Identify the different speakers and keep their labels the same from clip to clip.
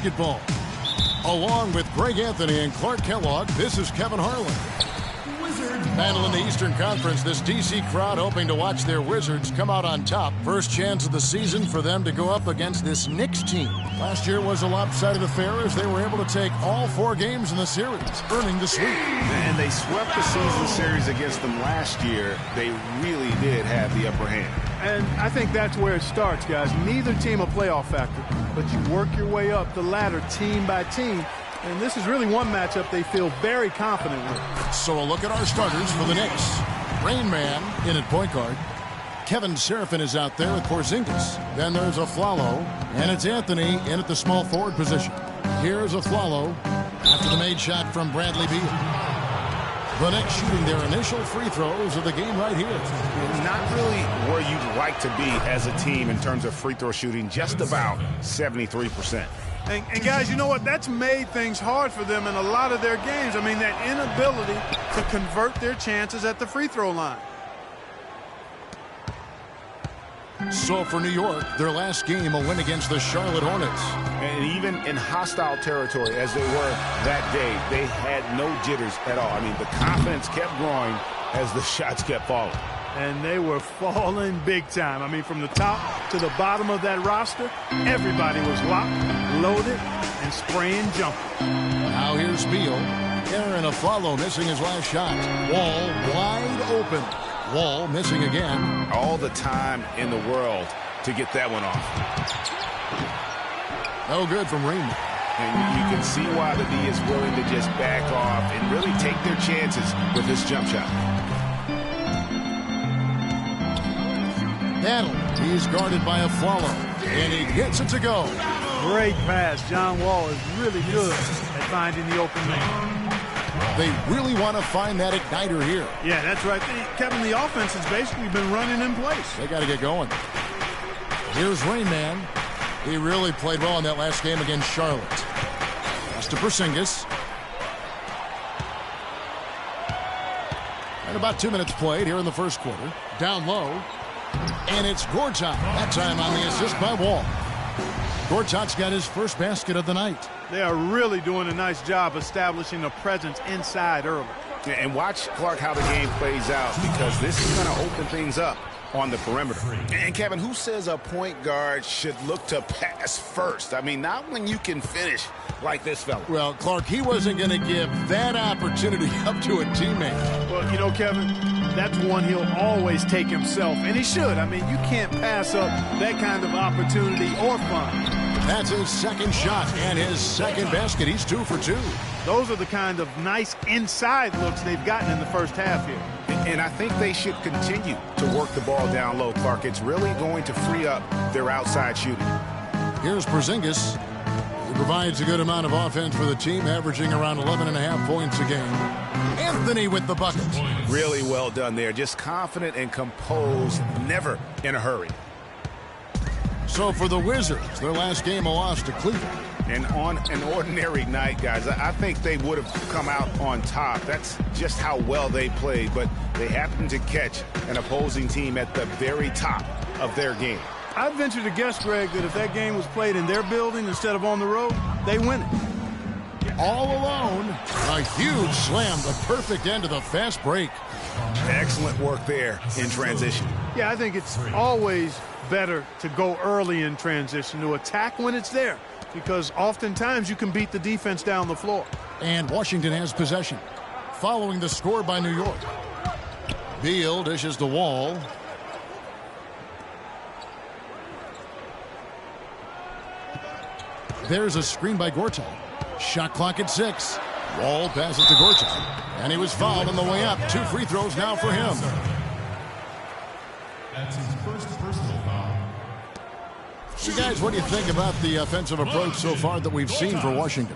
Speaker 1: basketball. Along with Greg Anthony and Clark Kellogg, this is Kevin Harlan. Battle in the Eastern Conference, this D.C. crowd hoping to watch their Wizards come out on top. First chance of the season for them to go up against this Knicks team. Last year was a lopsided affair as they were able to take all 4 games in the series, earning the sweep.
Speaker 2: And they swept the season series against them last year. They really did have the upper hand.
Speaker 3: And I think that's where it starts, guys. Neither team a playoff factor, but you work your way up the ladder team by team. And this is really one matchup they feel very confident with.
Speaker 1: So a look at our starters for the Knicks. Rain Man in at point guard. Kevin Seraphin is out there with Porzingis. Then there's Afflalo, and it's Anthony in at the small forward position. Here's Afflalo after the made shot from Bradley Beal. The Knicks shooting their initial free throws of the game right here.
Speaker 2: Not really where you'd like to be as a team in terms of free throw shooting, just about 73%.
Speaker 3: And guys, you know what? That's made things hard for them in a lot of their games. I mean, that inability to convert their chances at the free throw line.
Speaker 1: So for New York, their last game, a win against the Charlotte Hornets.
Speaker 2: And even in hostile territory, as they were that day, they had no jitters at all. I mean, the confidence kept growing as the shots kept falling.
Speaker 3: And they were falling big time. I mean, from the top to the bottom of that roster, everybody was locked, loaded, and spraying jumpers.
Speaker 1: Now here's Beal. Aaron Afflalo missing his last shot. Wall wide open. Wall missing again.
Speaker 2: All the time in the world to get that one off.
Speaker 1: No good from Rainman.
Speaker 2: And you can see why the D is willing to just back off and really take their chances with this jump shot.
Speaker 1: Battle. He's guarded by Afflalo, and he gets it to go.
Speaker 3: Great pass. John Wall is really good at finding the open man.
Speaker 1: They really want to find that igniter here.
Speaker 3: Yeah, that's right. Kevin, the offense has basically been running in place.
Speaker 1: They got to get going. Here's Rain Man. He really played well in that last game against Charlotte. Pass to Porzingis. And about 2 minutes played here in the first quarter. Down low. And it's Gortat. That time on the assist by Wall. Gortat's got his first basket of the night.
Speaker 3: They are really doing a nice job establishing a presence inside early.
Speaker 2: And watch, Clark, how the game plays out, because this is going to open things up on the perimeter. And, Kevin, who says a point guard should look to pass first? I mean, not when you can finish like this fella.
Speaker 1: Well, Clark, he wasn't going to give that opportunity up to a teammate.
Speaker 3: Well, you know, Kevin, that's one he'll always take himself, and he should. I mean, you can't pass up that kind of opportunity or fun.
Speaker 1: That's his second shot and his second basket. He's 2 for 2.
Speaker 3: Those are the kind of nice inside looks they've gotten in the first half here.
Speaker 2: And I think they should continue to work the ball down low, Clark. It's really going to free up their outside shooting.
Speaker 1: Here's Porzingis. He provides a good amount of offense for the team, averaging around 11.5 points a game. Anthony with the bucket.
Speaker 2: Really well done there. Just confident and composed, never in a hurry.
Speaker 1: So for the Wizards, their last game a loss to Cleveland.
Speaker 2: And on an ordinary night, guys, I think they would have come out on top. That's just how well they played, but they happened to catch an opposing team at the very top of their game.
Speaker 3: I'd venture to guess, Greg, that if that game was played in their building instead of on the road, they win it.
Speaker 1: All alone, a huge slam, the perfect end of the fast break.
Speaker 2: Excellent work there in transition.
Speaker 3: Yeah, I think it's always better to go early in transition, to attack when it's there, because oftentimes you can beat the defense down the floor.
Speaker 1: And Washington has possession, following the score by New York. Beal dishes the Wall. There's a screen by Gortat. Shot clock at 6. Wall passes to Gortat, and he was fouled on the way up. 2 free throws now for him.
Speaker 4: That's his first personal foul.
Speaker 1: So guys, what do you think about the offensive approach so far that we've seen for Washington?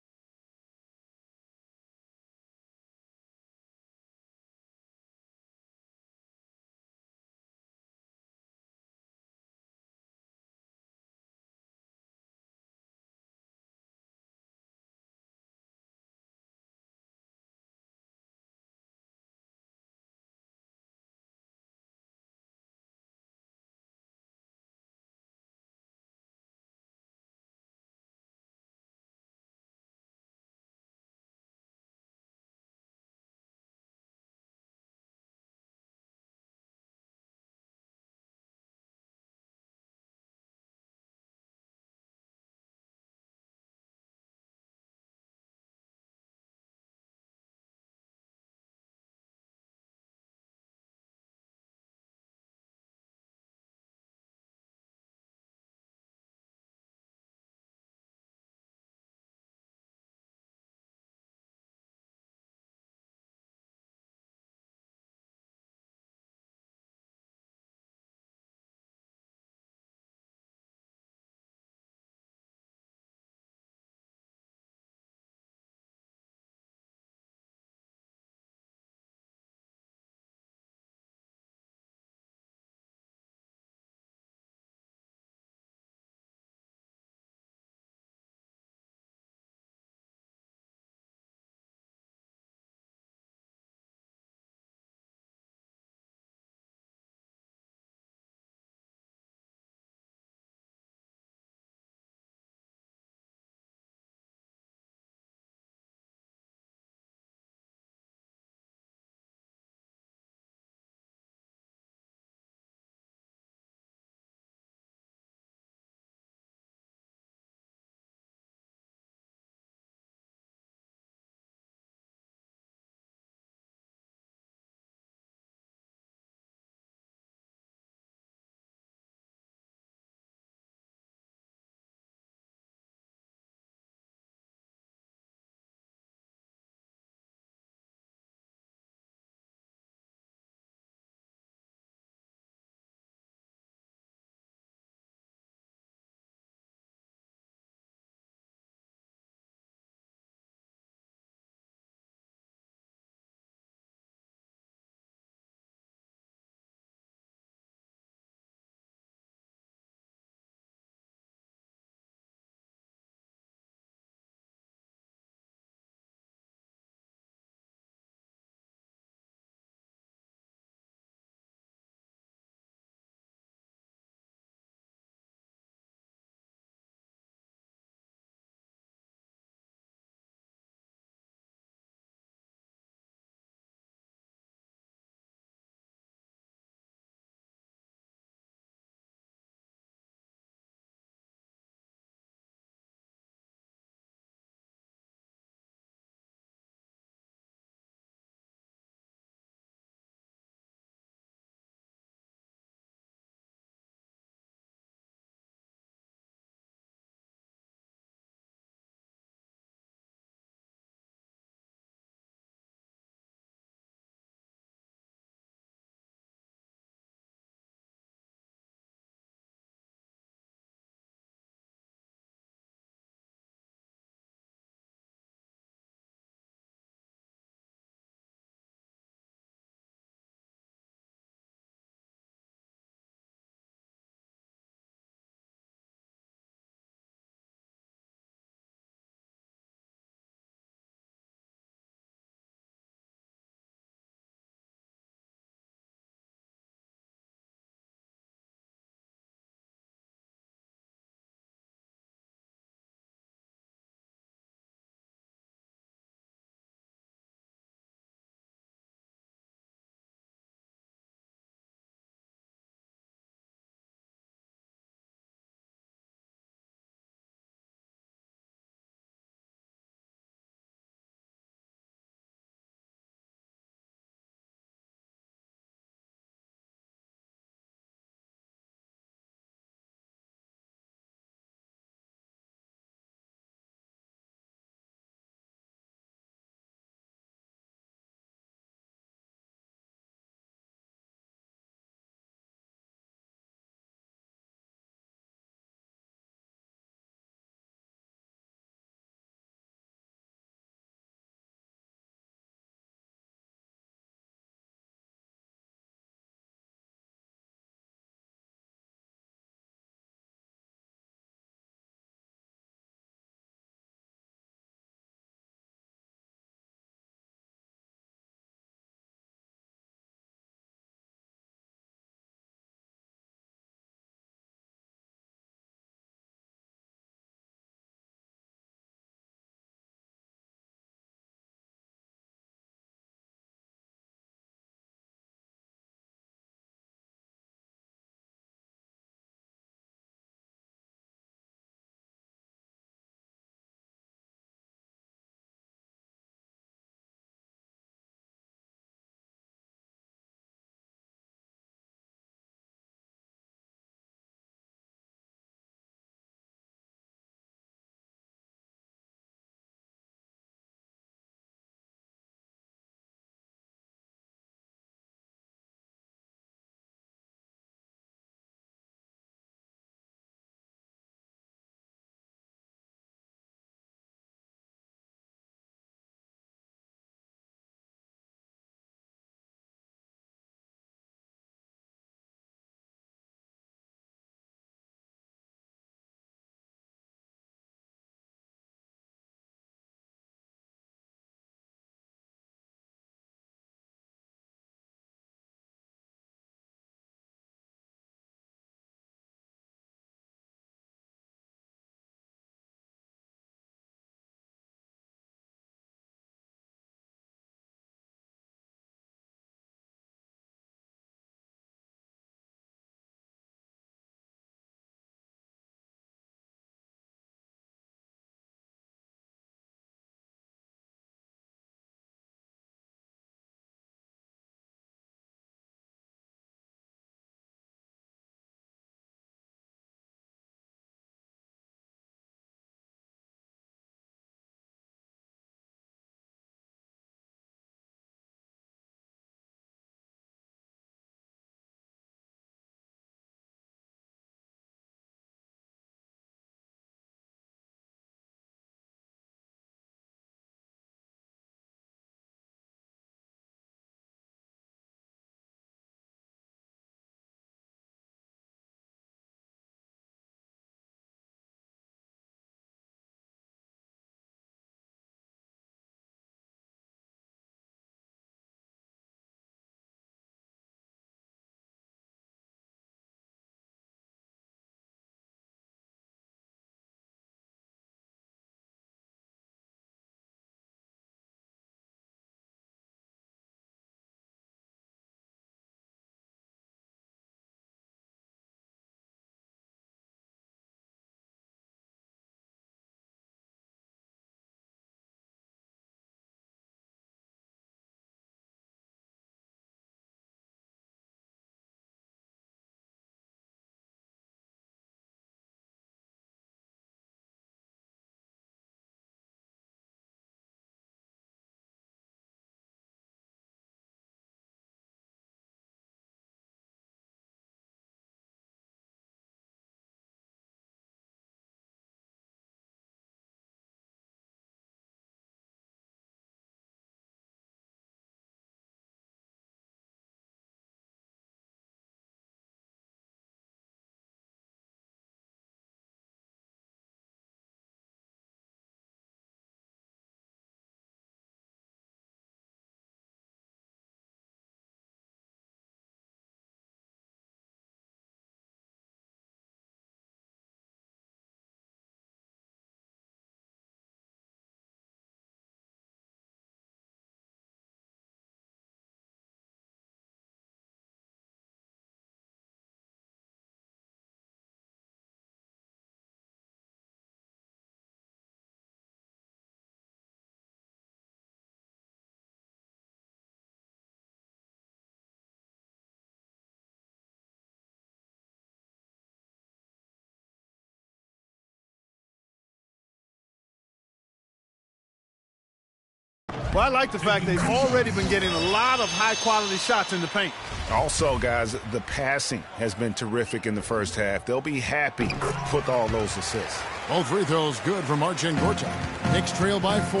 Speaker 3: Well, I like the fact they've already been getting a lot of high-quality shots in the paint.
Speaker 2: Also, guys, the passing has been terrific in the first half. They'll be happy with all those assists.
Speaker 1: Both free throws good from Marcin Gortat. Knicks trail by 4.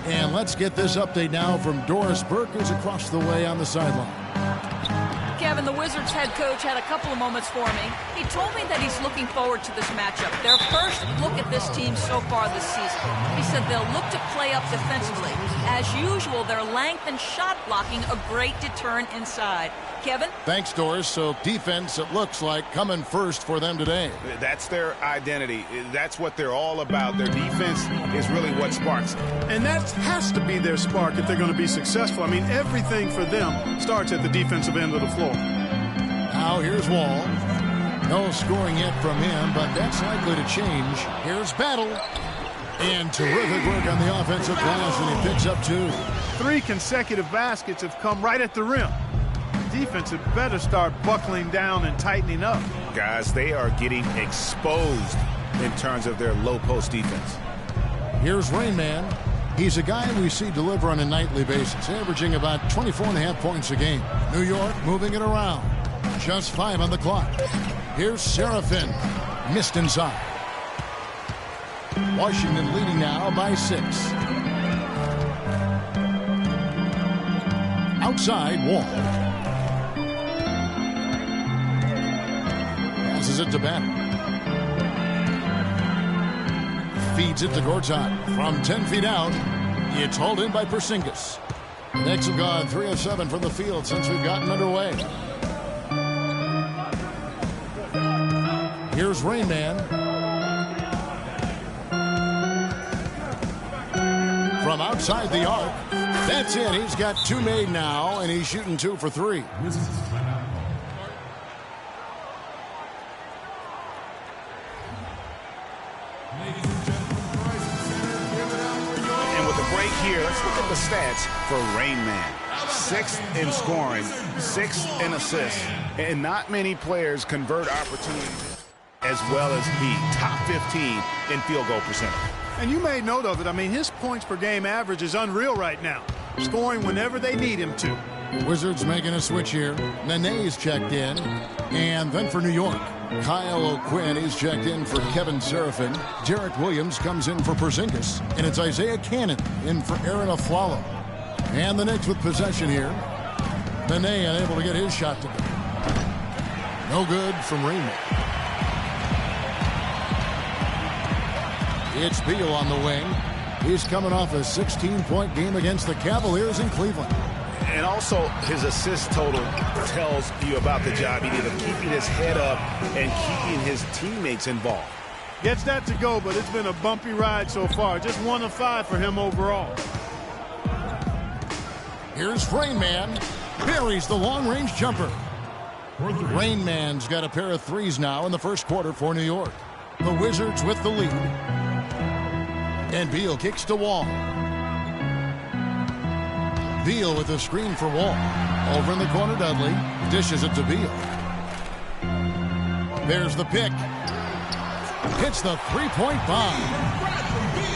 Speaker 1: And let's get this update now from Doris Burke, who's across the way on the sideline.
Speaker 5: Kevin, the Wizards head coach had a couple of moments for me. He told me that he's looking forward to this matchup. Their first look at this team so far this season. He said they'll look to play up defensively. As usual, their length and shot blocking a great deterrent inside. Kevin?
Speaker 1: Thanks, Doris. So defense, it looks like, coming first for them today.
Speaker 2: That's their identity. That's what they're all about. Their defense is really what sparks.
Speaker 3: And that has to be their spark if they're going to be successful. I mean, everything for them starts at the defensive end of the floor.
Speaker 1: Now here's Wall. No scoring yet from him, but that's likely to change. Here's Battle. And terrific work on the offensive glass, and he picks up 2.
Speaker 3: 3 consecutive baskets have come right at the rim. Defense had better start buckling down and tightening up.
Speaker 2: Guys, they are getting exposed in terms of their low post defense.
Speaker 1: Here's Rain Man. He's a guy we see deliver on a nightly basis, averaging about 24.5 points a game. New York moving it around. Just 5 on the clock. Here's Serafin. Missed inside. Washington leading now by 6. Outside, Wall. Passes it to Banner. Feeds it to Gortat. From 10 feet out, it's hauled in by Porzingis. The Knicks have gone 3 of 7 from the field since we've gotten underway. Here's Rain Man. From outside the arc. That's it. He's got 2 made now, and he's shooting 2 for 3.
Speaker 2: And with the break here, let's look at the stats for Rain Man. 6th in scoring, 6th in assists, and not many players convert opportunities as well as he. Top 15 in field goal percentage.
Speaker 3: And you made note of it. I mean, his points per game average is unreal right now. Scoring whenever they need him to.
Speaker 1: Wizards making a switch here. Nene's checked in. And then for New York, Kyle O'Quinn is checked in for Kevin Serafin. Derek Williams comes in for Porzingis. And it's Isaiah Cannon in for Aaron Aflalo. And the Knicks with possession here. Nene unable to get his shot to go. No good from Raymond. It's Beal on the wing. He's coming off a 16-point game against the Cavaliers in Cleveland.
Speaker 2: And also, his assist total tells you about the job he did of keeping his head up and keeping his teammates involved.
Speaker 3: Gets that to go, but it's been a bumpy ride so far. Just 1 of 5 for him overall.
Speaker 1: Here's Rain Man. Buries the long-range jumper. Rain Man's got a pair of 3s now in the first quarter for New York. The Wizards with the lead. And Beal kicks to Wall. Beal with a screen for Wall. Over in the corner, Dudley dishes it to Beal. There's the pick. Hits the 3-point bomb.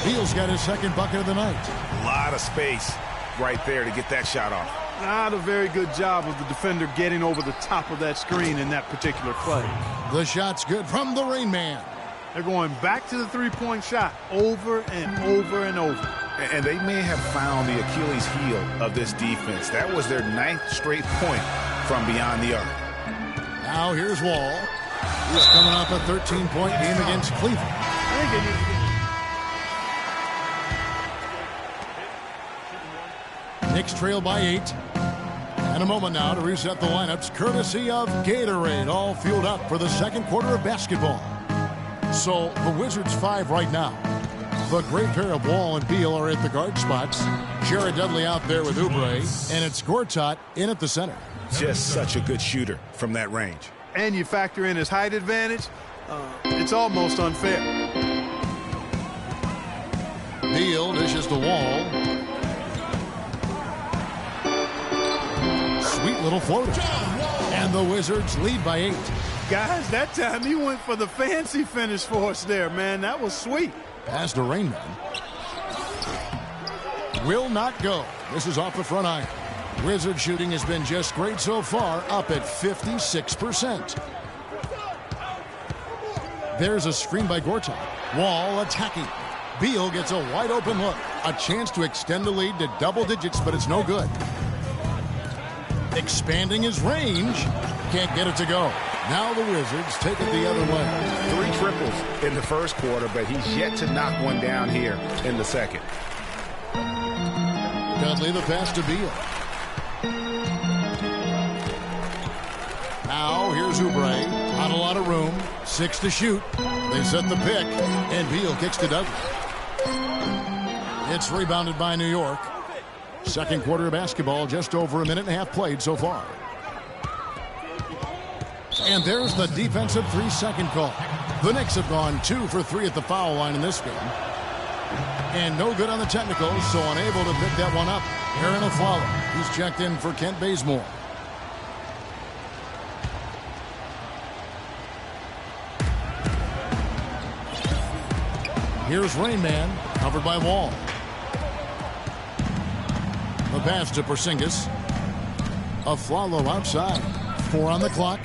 Speaker 1: Beal's got his 2nd bucket of the night.
Speaker 2: A lot of space right there to get that shot off.
Speaker 3: Not a very good job of the defender getting over the top of that screen in that particular play.
Speaker 1: The shot's good from the Rain Man.
Speaker 3: They're going back to the 3-point shot over and over and over.
Speaker 2: And they may have found the Achilles heel of this defense. That was their 9th straight point from beyond the arc.
Speaker 1: Now here's Wall. He's coming off a 13-point game against Cleveland. Knicks trail by 8. And a moment now to reset the lineups, courtesy of Gatorade, all fueled up for the second quarter of basketball. So the Wizards 5 right now. The great pair of Wall and Beal are at the guard spots. Jared Dudley out there with Oubre, and it's Gortat in at the center.
Speaker 2: Just such a good shooter from that range.
Speaker 3: And you factor in his height advantage, it's almost unfair.
Speaker 1: Beal dishes to Wall. Sweet little floater. And the Wizards lead by 8.
Speaker 3: Guys, that time he went for the fancy finish for us there, man. That was sweet.
Speaker 1: Pass to Rain Man. will not go. This is off the front iron. Wizard shooting has been just great so far, up at 56%. There's a screen by Gortat. Wall attacking. Beal gets a wide open look. A chance to extend the lead to double digits, but it's no good. Expanding his range. Can't get it to go. Now the Wizards take it the other way.
Speaker 2: 3 triples in the first quarter, but he's yet to knock one down here in the second.
Speaker 1: Dudley the pass to Beal. Now here's Oubre. Not a lot of room. 6 to shoot. They set the pick, and Beal kicks to Dudley. It's rebounded by New York. Second quarter of basketball, just over a minute and a half played so far. And there's the defensive 3-second call. The Knicks have gone 2 for 3 at the foul line in this game. And no good on the technicals, so unable to pick that one up. Aaron Aflalo. He's checked in for Kent Bazemore. Here's Rain Man, covered by Wall. The pass to Porzingis. Aflalo outside. 4 on the clock.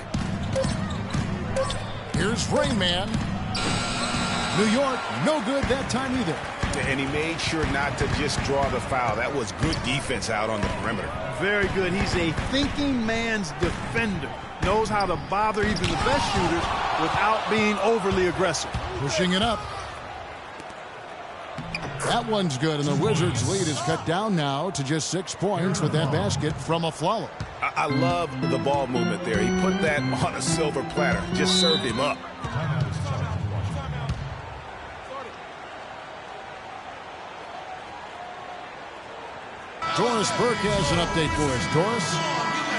Speaker 1: Here's Rain Man. New York, no good that time either.
Speaker 2: And he made sure not to just draw the foul. That was good defense out on the perimeter.
Speaker 3: Very good. He's a thinking man's defender. Knows how to bother even the best shooters without being overly aggressive.
Speaker 1: Pushing it up. That one's good, and the Wizards' lead is cut down now to just 6 points with that basket from Aflalo.
Speaker 2: I love the ball movement there. He put that on a silver platter. Just served him up.
Speaker 1: Doris Burke has an update for us. Doris?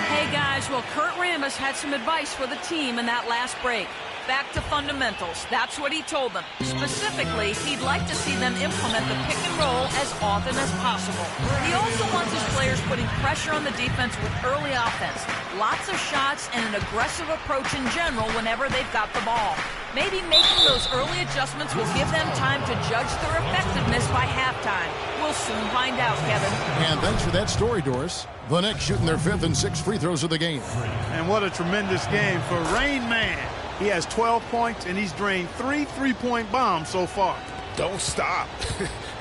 Speaker 5: Hey, guys. Well, Kurt Rambis had some advice for the team in that last break. Back to fundamentals. That's what he told them. Specifically, he'd like to see them implement the pick and roll as often as possible. He also wants his players putting pressure on the defense with early offense. Lots of shots and an aggressive approach in general whenever they've got the ball. Maybe making those early adjustments will give them time to judge their effectiveness by halftime. We'll soon find out, Kevin.
Speaker 1: And thanks for that story, Doris. The Knicks shooting their 5th and 6th free throws of the game.
Speaker 3: And what a tremendous game for Rain Man. He has 12 points, and he's drained 3 3-point bombs so far.
Speaker 2: Don't stop.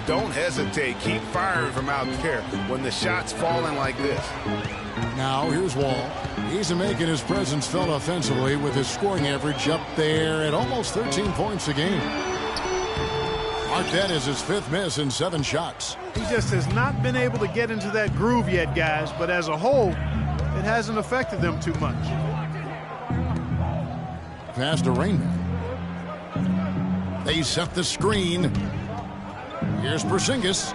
Speaker 2: Don't hesitate. Keep firing from out there when the shot's falling like this.
Speaker 1: Now, here's Wall. He's making his presence felt offensively with his scoring average up there at almost 13 points a game. Mark that as his 5th miss in 7 shots.
Speaker 3: He just has not been able to get into that groove yet, guys, but as a whole, it hasn't affected them too much.
Speaker 1: Pass to Rain Man. They set the screen. Here's Porzingis.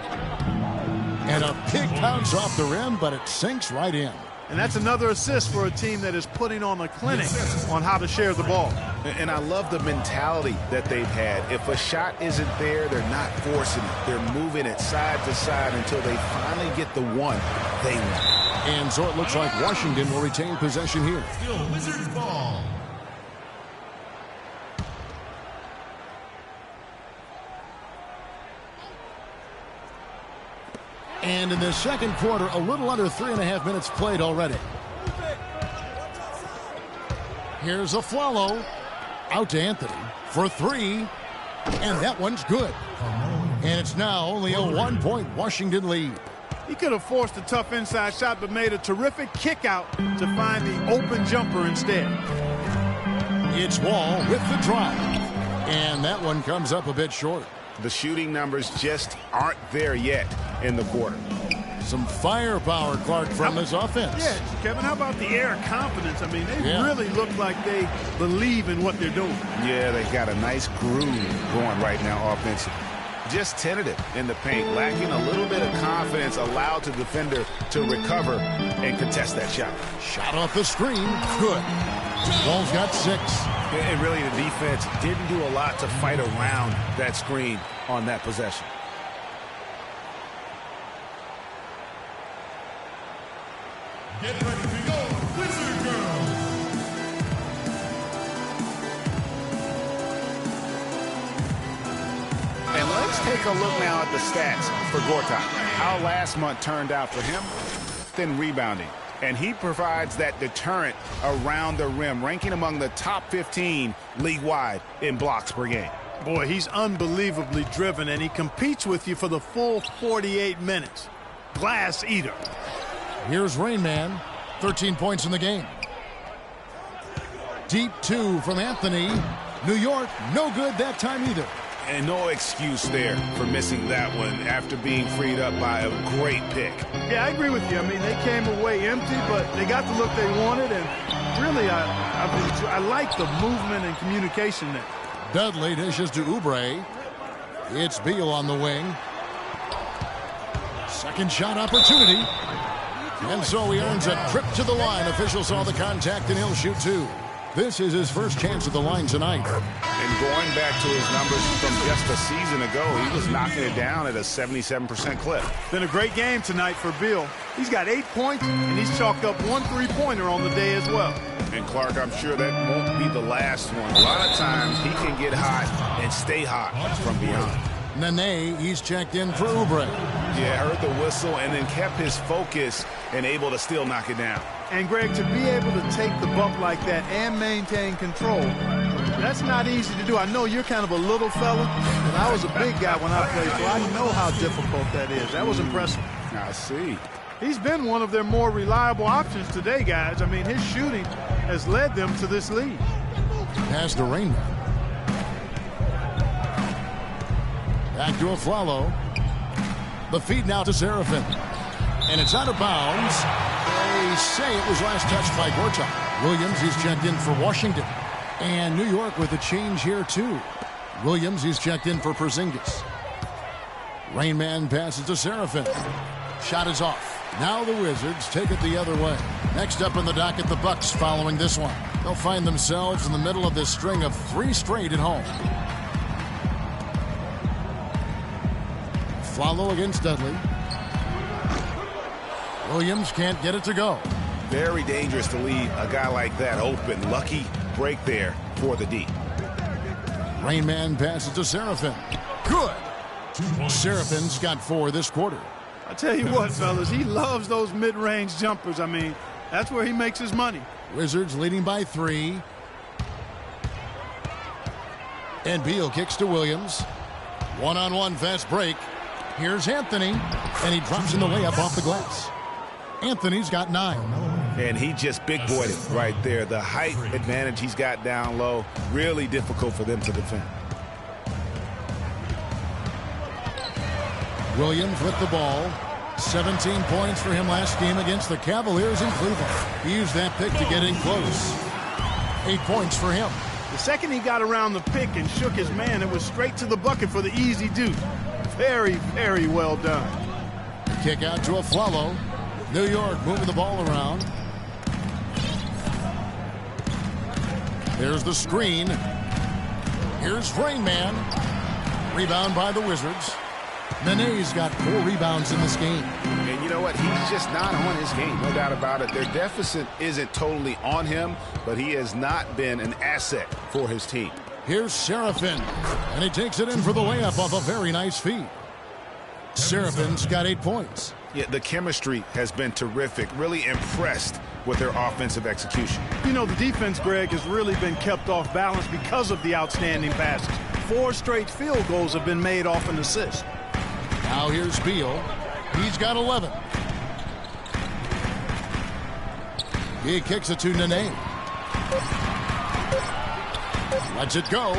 Speaker 1: And a big bounce off the rim, but it sinks right in.
Speaker 3: And that's another assist for a team that is putting on a clinic on how to share the ball.
Speaker 2: And I love the mentality that they've had. If a shot isn't there, they're not forcing it. They're moving it side to side until they finally get the one they want.
Speaker 1: And so it looks like Washington will retain possession here.
Speaker 4: Still Wizards ball.
Speaker 1: And in the second quarter, a little under 3.5 minutes played already. Here's Aflalo. Out to Anthony for 3. And that one's good. And it's now only a 1-point Washington lead.
Speaker 3: He could have forced a tough inside shot, but made a terrific kick out to find the open jumper instead.
Speaker 1: It's Wall with the drive. And that one comes up a bit short.
Speaker 2: The shooting numbers just aren't there yet in the quarter.
Speaker 1: Some firepower, Clark, from this offense.
Speaker 3: Yeah, Kevin, how about the air of confidence? I mean, they really look like they believe in what they're doing.
Speaker 2: Yeah, they got a nice groove going right now offensively. Just tentative in the paint, lacking a little bit of confidence, allowed the defender to recover and contest that shot.
Speaker 1: Shot off the screen. Good. Wall's got 6.
Speaker 2: And really, the defense didn't do a lot to fight around that screen on that possession.
Speaker 4: Get ready to go, Wizard Girls.
Speaker 2: And let's take a look now at the stats for Gortat. How last month turned out for him? Then rebounding. And he provides that deterrent around the rim, ranking among the top 15 league-wide in blocks per game.
Speaker 3: Boy, he's unbelievably driven, and he competes with you for the full 48 minutes. Glass eater.
Speaker 1: Here's Rain Man, 13 points in the game. Deep two from Anthony. New York, no good that time either.
Speaker 2: And no excuse there for missing that one after being freed up by a great pick.
Speaker 3: Yeah, I agree with you. I mean, they came away empty, but they got the look they wanted, and really, I like the movement and communication there.
Speaker 1: Dudley dishes to Oubre. It's Beal on the wing. Second shot opportunity. And so he earns a trip to the line. Officials saw the contact, and he'll shoot two. This is his first chance at the line tonight.
Speaker 2: And going back to his numbers from just a season ago, he was knocking it down at a 77% clip.
Speaker 3: Been a great game tonight for Beal. He's got 8 points, and he's chalked up 1 3-pointer on the day as well.
Speaker 2: And Clark, I'm sure that won't be the last one. A lot of times he can get hot and stay hot from beyond.
Speaker 1: Nene, he's checked in for Oubre.
Speaker 2: Yeah, heard the whistle and then kept his focus and able to still knock it down.
Speaker 3: And, Greg, to be able to take the bump like that and maintain control, that's not easy to do. I know you're kind of a little fella, and I was a big guy when I played, so I know how difficult that is. That was impressive.
Speaker 2: I see.
Speaker 3: He's been one of their more reliable options today, guys. I mean, his shooting has led them to this lead.
Speaker 1: Pass to Rain Man. Back to Aflalo. The feed now to Serafin. And it's out of bounds. They say it was last touched by Gortat. Williams, he's checked in for Washington. And New York with a change here, too. Williams, he's checked in for Porzingis. Rain Man passes to Serafin. Shot is off. Now the Wizards take it the other way. Next up in the docket, the Bucks following this one. They'll find themselves in the middle of this string of 3 straight at home. Follow against Dudley. Williams can't get it to go.
Speaker 2: Very dangerous to leave a guy like that open. Lucky break there for the D.
Speaker 1: Rain Man passes to Serafin. Good. Serafin's got 4 this quarter.
Speaker 3: I tell you what, fellas, he loves those mid-range jumpers. I mean, that's where he makes his money.
Speaker 1: Wizards leading by 3. And Beal kicks to Williams. One-on-one fast break. Here's Anthony, and he drops in the layup off the glass. Anthony's got 9.
Speaker 2: And he just big-boyed it right there. The height advantage he's got down low, really difficult for them to defend.
Speaker 1: Williams with the ball. 17 points for him last game against the Cavaliers in Cleveland. He used that pick to get in close. 8 points for him.
Speaker 3: The second he got around the pick and shook his man, it was straight to the bucket for the easy deuce. Very, very well done.
Speaker 1: Kick out to Aflalo. New York moving the ball around. There's the screen. Here's Rain Man. Rebound by the Wizards. Nene's got 4 rebounds in this game.
Speaker 2: And you know what? He's just not on his game, no doubt about it. Their deficit isn't totally on him, but he has not been an asset for his team.
Speaker 1: Here's Serafin, and he takes it in for the layup off a very nice feed. Serafin's got 8 points.
Speaker 2: Yeah, the chemistry has been terrific. Really impressed with their offensive execution.
Speaker 3: You know, the defense, Greg, has really been kept off balance because of the outstanding passes. 4 straight field goals have been made off an assist.
Speaker 1: Now here's Beal. He's got 11. He kicks it to Nene. Lets it go.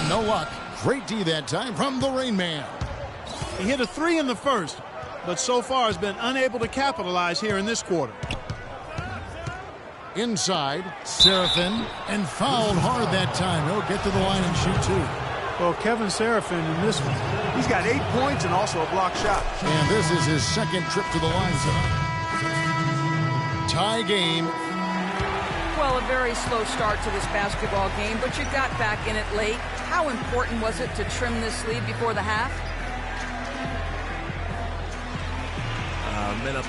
Speaker 1: No luck. Great D that time from the Rain Man.
Speaker 3: He hit a 3 in the first, but so far has been unable to capitalize here in this quarter.
Speaker 1: Inside, Serafin, and fouled hard that time. He'll get to the line and shoot 2.
Speaker 3: Well, Kevin Serafin in this one, he's got 8 points and also a block shot.
Speaker 1: And this is his second trip to the line tonight. Tie game.
Speaker 5: Well, a very slow start to this basketball game, but you got back in it late. How important was it to trim this lead before the half?
Speaker 6: Minute.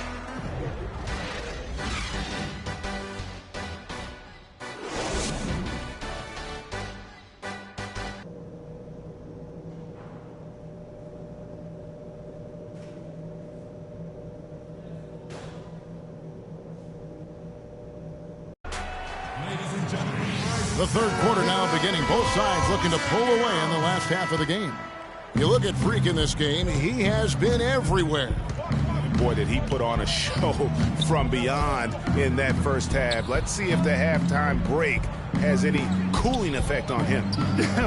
Speaker 1: The third quarter now beginning. Both sides looking to pull away in the last half of the game. You look at Freak in this game, he has been everywhere.
Speaker 2: Boy, did he put on a show from beyond in that first half. Let's see if the halftime break has any cooling effect on him.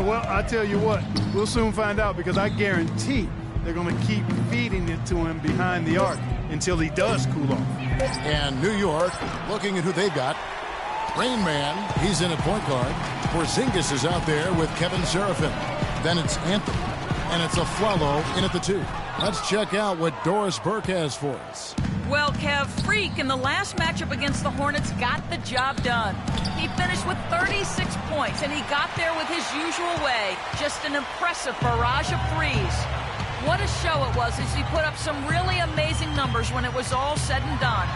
Speaker 3: Well, I tell you what, we'll soon find out, because I guarantee they're going to keep feeding it to him behind the arc until he does cool off.
Speaker 1: And New York looking at who they've got. Rain Man, he's in at point guard. Porzingis is out there with Kevin Seraphin. Then it's Anthony. And it's Afflalo in at the 2. Let's check out what Doris Burke has for us.
Speaker 5: Well, Kev, Freak in the last matchup against the Hornets got the job done. He finished with 36 points, and he got there with his usual way. Just an impressive barrage of threes. What a show it was as he put up some really amazing numbers when it was all said and done.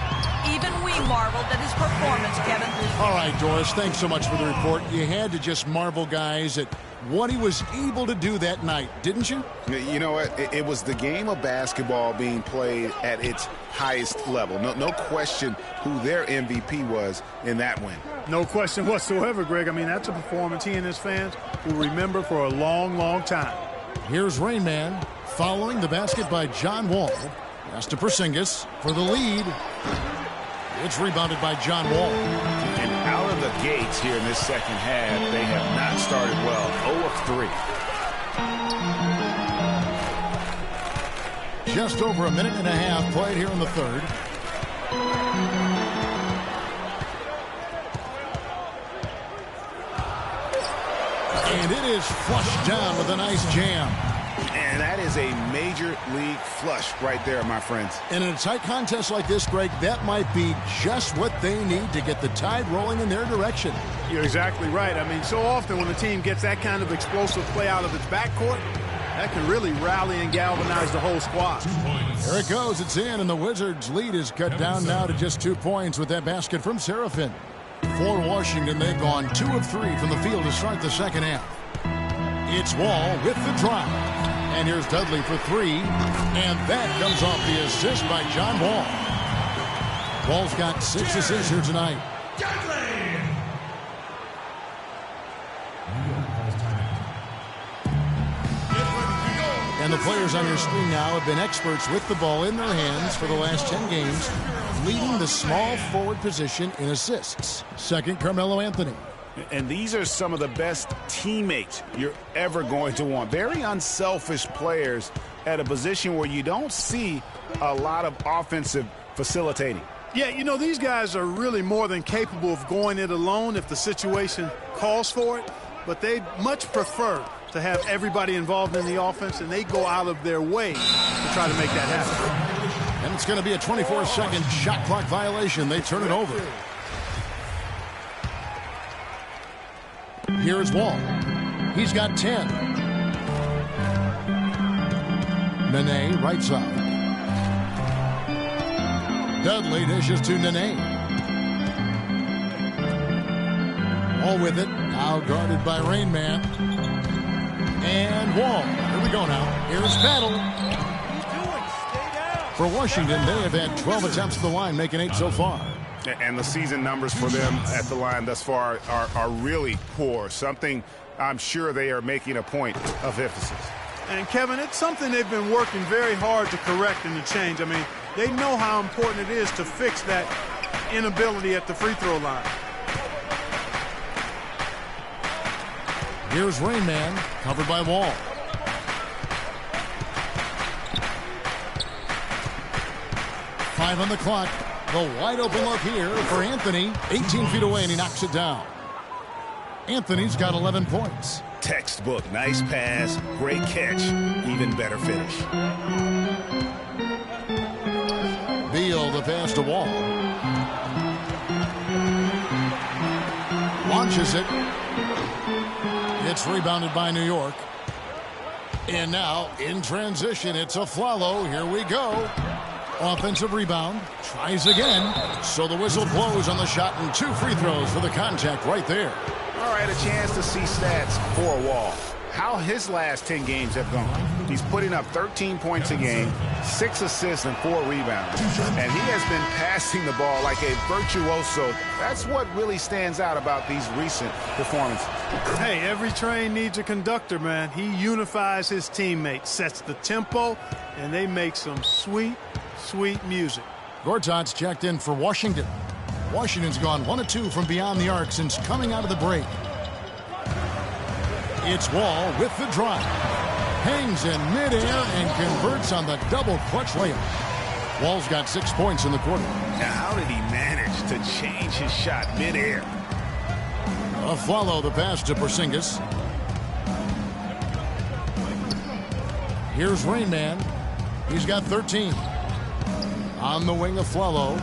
Speaker 5: Even we marveled at his performance, Kevin.
Speaker 1: All right, Doris, thanks so much for the report. You had to just marvel, guys, at what he was able to do that night, didn't you?
Speaker 2: You know what? It was the game of basketball being played at its highest level. No question who their MVP was in that win.
Speaker 3: No question whatsoever, Greg. I mean, that's a performance he and his fans will remember for a long, long time.
Speaker 1: Here's Rain Man following the basket by John Wall. Pass to Porzingis for the lead. It's rebounded by John Wall.
Speaker 2: And out of the gates here in this second half, they have not started well. 0 of 3.
Speaker 1: Just over a minute and a half played here in the third. And it is flushed down with a nice jam.
Speaker 2: And that is a major league flush right there, my friends.
Speaker 1: And in a tight contest like this, Greg, that might be just what they need to get the tide rolling in their direction.
Speaker 3: You're exactly right. I mean, so often when a team gets that kind of explosive play out of its backcourt, that can really rally and galvanize the whole squad.
Speaker 1: There it goes. It's in, and the Wizards' lead is cut down now to just 2 points with that basket from Seraphin. For Washington, they've gone 2 of 3 from the field to start the second half. It's Wall with the drive. And here's Dudley for 3. And that comes off the assist by John Wall. Wall's got 6 assists here tonight. And the players on your screen now have been experts with the ball in their hands for the last 10 games, leading the small forward position in assists. Second, Carmelo Anthony.
Speaker 2: And these are some of the best teammates you're ever going to want. Very unselfish players at a position where you don't see a lot of offensive facilitating.
Speaker 3: Yeah, you know, these guys are really more than capable of going it alone if the situation calls for it, but they much prefer to have everybody involved in the offense, and they go out of their way to try to make that happen.
Speaker 1: And it's going to be a 24-second shot clock violation. They turn it over. Here's Wall. He's got 10. Nene, right side. Dudley dishes to Nene. Wall with it. Now guarded by Rain Man. And Wall. Here we go now. Here's Battle. For Washington, they have had 12 attempts at the line, making 8 so far.
Speaker 2: And the season numbers for them at the line thus far are really poor. Something I'm sure they are making a point of emphasis.
Speaker 3: And, Kevin, it's something they've been working very hard to correct and to change. I mean, they know how important it is to fix that inability at the free throw line.
Speaker 1: Here's Rain Man, covered by Wall. Five on the clock. The wide open look here for Anthony. 18 feet away, and he knocks it down. Anthony's got 11 points.
Speaker 2: Textbook. Nice pass. Great catch. Even better finish.
Speaker 1: Beal, the pass to Wall. Launches it. It's rebounded by New York. And now, in transition, it's Afflalo. Here we go. Offensive rebound. Tries again. So the whistle blows on the shot, and 2 free throws for the contact right there.
Speaker 2: All right, a chance to see stats for Wall. how his last 10 games have gone. He's putting up 13 points a game, 6 assists, and 4 rebounds. And he has been passing the ball like a virtuoso. That's what really stands out about these recent performances.
Speaker 3: Hey, every train needs a conductor, man. He unifies his teammates, sets the tempo, and they make some sweet, sweet music.
Speaker 1: Gortat's checked in for Washington. Washington's gone 1 of 2 from beyond the arc since coming out of the break. It's Wall with the drive. Hangs in midair and converts on the double clutch layup. Wall's got 6 points in the quarter.
Speaker 2: Now, how did he manage to change his shot midair?
Speaker 1: Follow the pass to Porzingis. Here's Rain Man. He's got 13. On the wing of Flalo.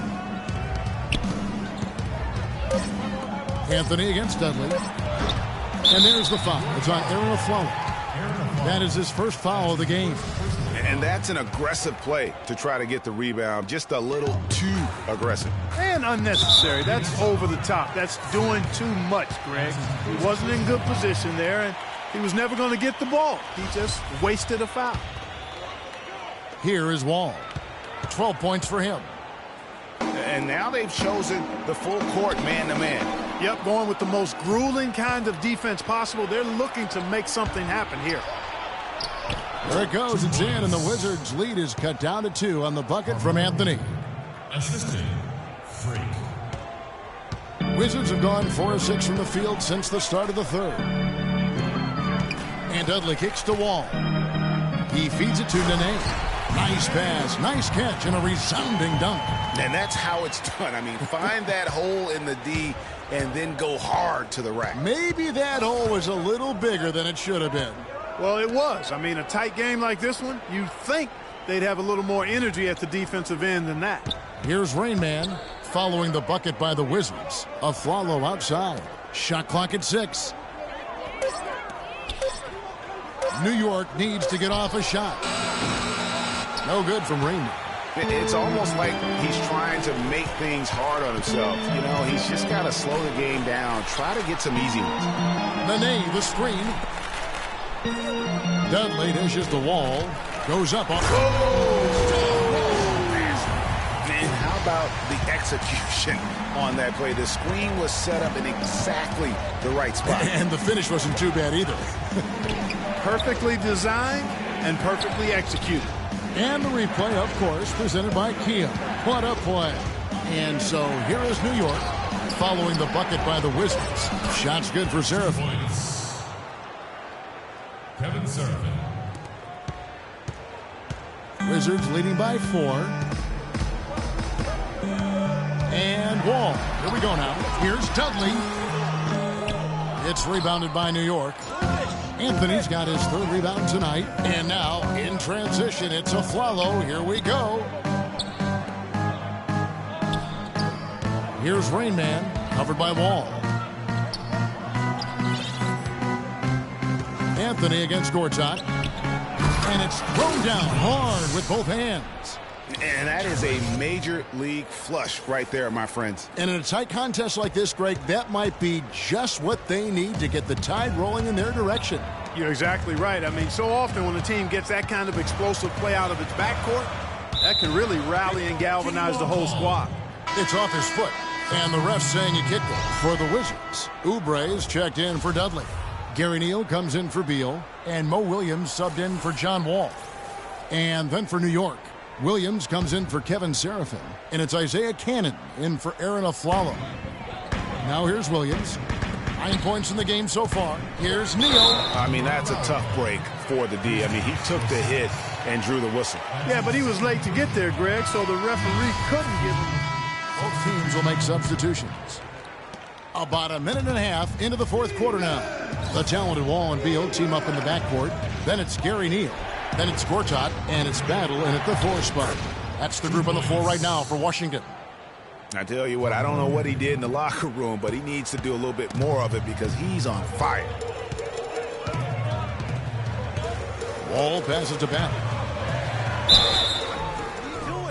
Speaker 1: Anthony against Dudley. And there's the foul. It's on Aaron Flalo. That is his first foul of the game.
Speaker 2: And that's an aggressive play to try to get the rebound. Just a little too aggressive.
Speaker 3: And unnecessary. That's over the top. That's doing too much, Greg. He wasn't in good position there, and he was never going to get the ball. He just wasted a foul.
Speaker 1: Here is Wall. 12 points for him.
Speaker 2: And now they've chosen the full court man-to-man.
Speaker 3: Yep, going with the most grueling kind of defense possible. They're looking to make something happen here.
Speaker 1: There it goes. It's in, and the Wizards' lead is cut down to 2 on the bucket from Anthony.
Speaker 4: Assistant, Freak.
Speaker 1: Wizards have gone 4 of 6 from the field since the start of the third. And Dudley kicks to Wall. He feeds it to Nene. Nice pass, nice catch, and a resounding dunk.
Speaker 2: And that's how it's done. I mean, find that hole in the D and then go hard to the rack.
Speaker 1: Maybe that hole was a little bigger than it should have been.
Speaker 3: Well, it was. I mean, a tight game like this one, you'd think they'd have a little more energy at the defensive end than that.
Speaker 1: Here's Rain Man following the bucket by the Wizards. Flalo outside. Shot clock at 6. New York needs to get off a shot. No good from Rain Man.
Speaker 2: It's almost like he's trying to make things hard on himself. You know, he's just got to slow the game down. Try to get some easy ones.
Speaker 1: Nene, the screen. Dudley dishes the Wall. Goes up.
Speaker 2: And how about the execution on that play? The screen was set up in exactly the right spot.
Speaker 1: And the finish wasn't too bad either.
Speaker 3: Perfectly designed and perfectly executed.
Speaker 1: And the replay, of course, presented by Kia. What a play. And so here is New York following the bucket by the Wizards. Shot's good for Seraphin.
Speaker 4: Kevin Seraphin.
Speaker 1: Wizards leading by 4. And Wall. Here we go now. Here's Dudley. It's rebounded by New York. Anthony's got his 3rd rebound tonight. And now, in transition, it's Flalo. Here we go. Here's Rain Man, covered by Wall. Anthony against Gortat. And it's thrown down hard with both hands.
Speaker 2: And that is a major league flush right there, my friends.
Speaker 1: And in a tight contest like this, Greg, that might be just what they need to get the tide rolling in their direction.
Speaker 3: You're exactly right. I mean, so often when a team gets that kind of explosive play out of its backcourt, that can really rally and galvanize the whole squad.
Speaker 1: It's off his foot, and the ref's saying he kicked it for the Wizards. Oubre is checked in for Dudley. Gary Neal comes in for Beal, and Mo Williams subbed in for John Wall. And then for New York, Williams comes in for Kevin Seraphin, and it's Isaiah Cannon in for Aaron Aflalo. Now here's Williams. 9 points in the game so far. Here's Neal.
Speaker 2: I mean, that's a tough break for the D. I mean, he took the hit and drew the whistle.
Speaker 3: Yeah, but he was late to get there, Greg, so the referee couldn't give him.
Speaker 1: Both teams will make substitutions. About a minute and a half into the 4th quarter now. The talented Wall and Beal team up in the backcourt. Then it's Gary Neal. Then it's Gortat, and it's Battle in at the 4 spot. That's the group on the floor right now for Washington.
Speaker 2: I tell you what, I don't know what he did in the locker room, but he needs to do a little bit more of it because he's on fire.
Speaker 1: Wall passes to Battle.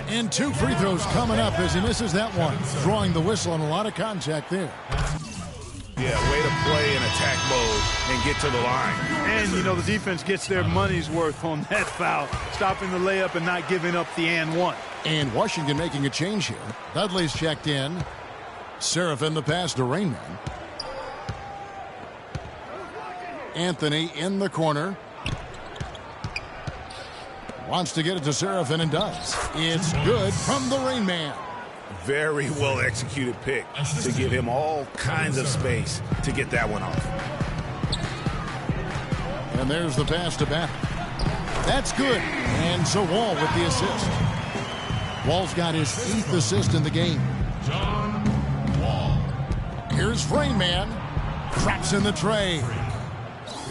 Speaker 1: And 2 free throws coming up as he misses that one. Drawing the whistle on a lot of contact there.
Speaker 2: Yeah, way to play in attack mode and get to the line.
Speaker 3: And, you know, the defense gets their money's worth on that foul, stopping the layup and not giving up the and one.
Speaker 1: And Washington making a change here. Dudley's checked in. Serafin the pass to Rainman. Anthony in the corner. Wants to get it to Serafin and does. It's good from the Rainman.
Speaker 2: Very well executed pick to give him all kinds of space to get that one off.
Speaker 1: And there's the pass to Battle. That's good. And so Wall with the assist. Wall's got his 8th assist in the game.
Speaker 4: John Wall.
Speaker 1: Here's Rainman. Traps in the tray.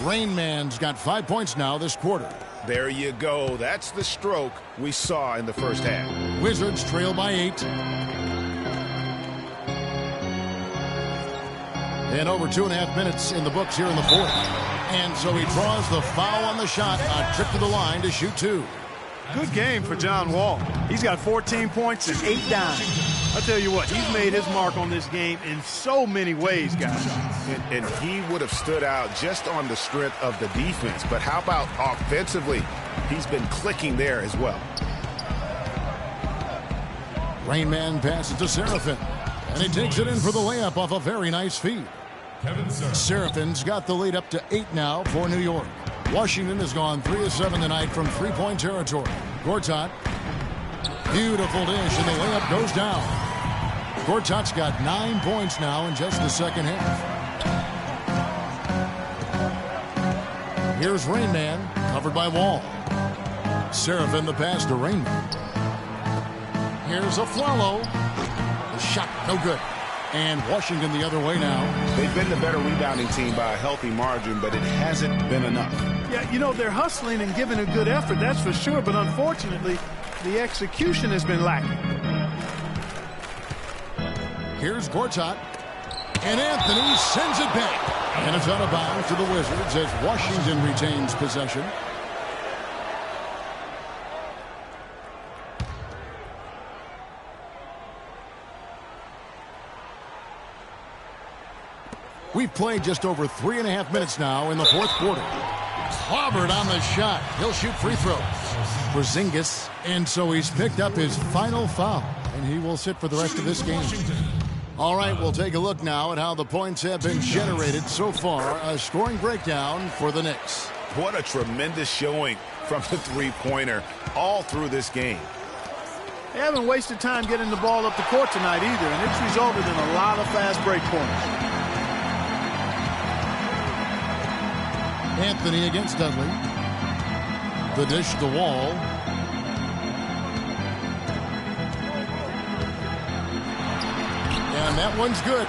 Speaker 1: Rainman's got 5 points now this quarter.
Speaker 2: There you go. That's the stroke we saw in the first half.
Speaker 1: Wizards trail by 8. And over 2.5 minutes in the books here in the fourth. And so he draws the foul on the shot. A trip to the line to shoot 2.
Speaker 3: Good game for John Wall. He's got 14 points and 8 dimes. I'll tell you what, he's made his mark on this game in so many ways, guys.
Speaker 2: And he would have stood out just on the strength of the defense. But how about offensively? He's been clicking there as well.
Speaker 1: Rainman passes to Serafin. And he takes it in for the layup off a very nice feed. Serafin's got the lead up to 8 now for New York. Washington has gone 3 of 7 tonight from three-point territory. Gortat. Beautiful dish, and the layup goes down. Gortat's got 9 points now in just the second half. Here's Rainman, covered by Wall. Serafin the pass to Rainman. Here's Afflalo. The shot, no good. And Washington the other way now.
Speaker 2: They've been the better rebounding team by a healthy margin, but it hasn't been enough.
Speaker 3: Yeah, you know, they're hustling and giving a good effort, that's for sure. But unfortunately, the execution has been lacking.
Speaker 1: Here's Gortat. And Anthony sends it back. And it's out of bounds to the Wizards as Washington retains possession. We've played just over 3.5 minutes now in the fourth quarter. Clobbered on the shot. He'll shoot free throws. Porzingis. And so he's picked up his final foul. And he will sit for the rest of this game. All right, we'll take a look now at how the points have been generated so far. A scoring breakdown for the Knicks.
Speaker 2: What a tremendous showing from the three-pointer all through this game.
Speaker 3: They haven't wasted time getting the ball up the court tonight either, and it's resulted in a lot of fast break points.
Speaker 1: Anthony against Dudley. The dish to Wall. And that one's good.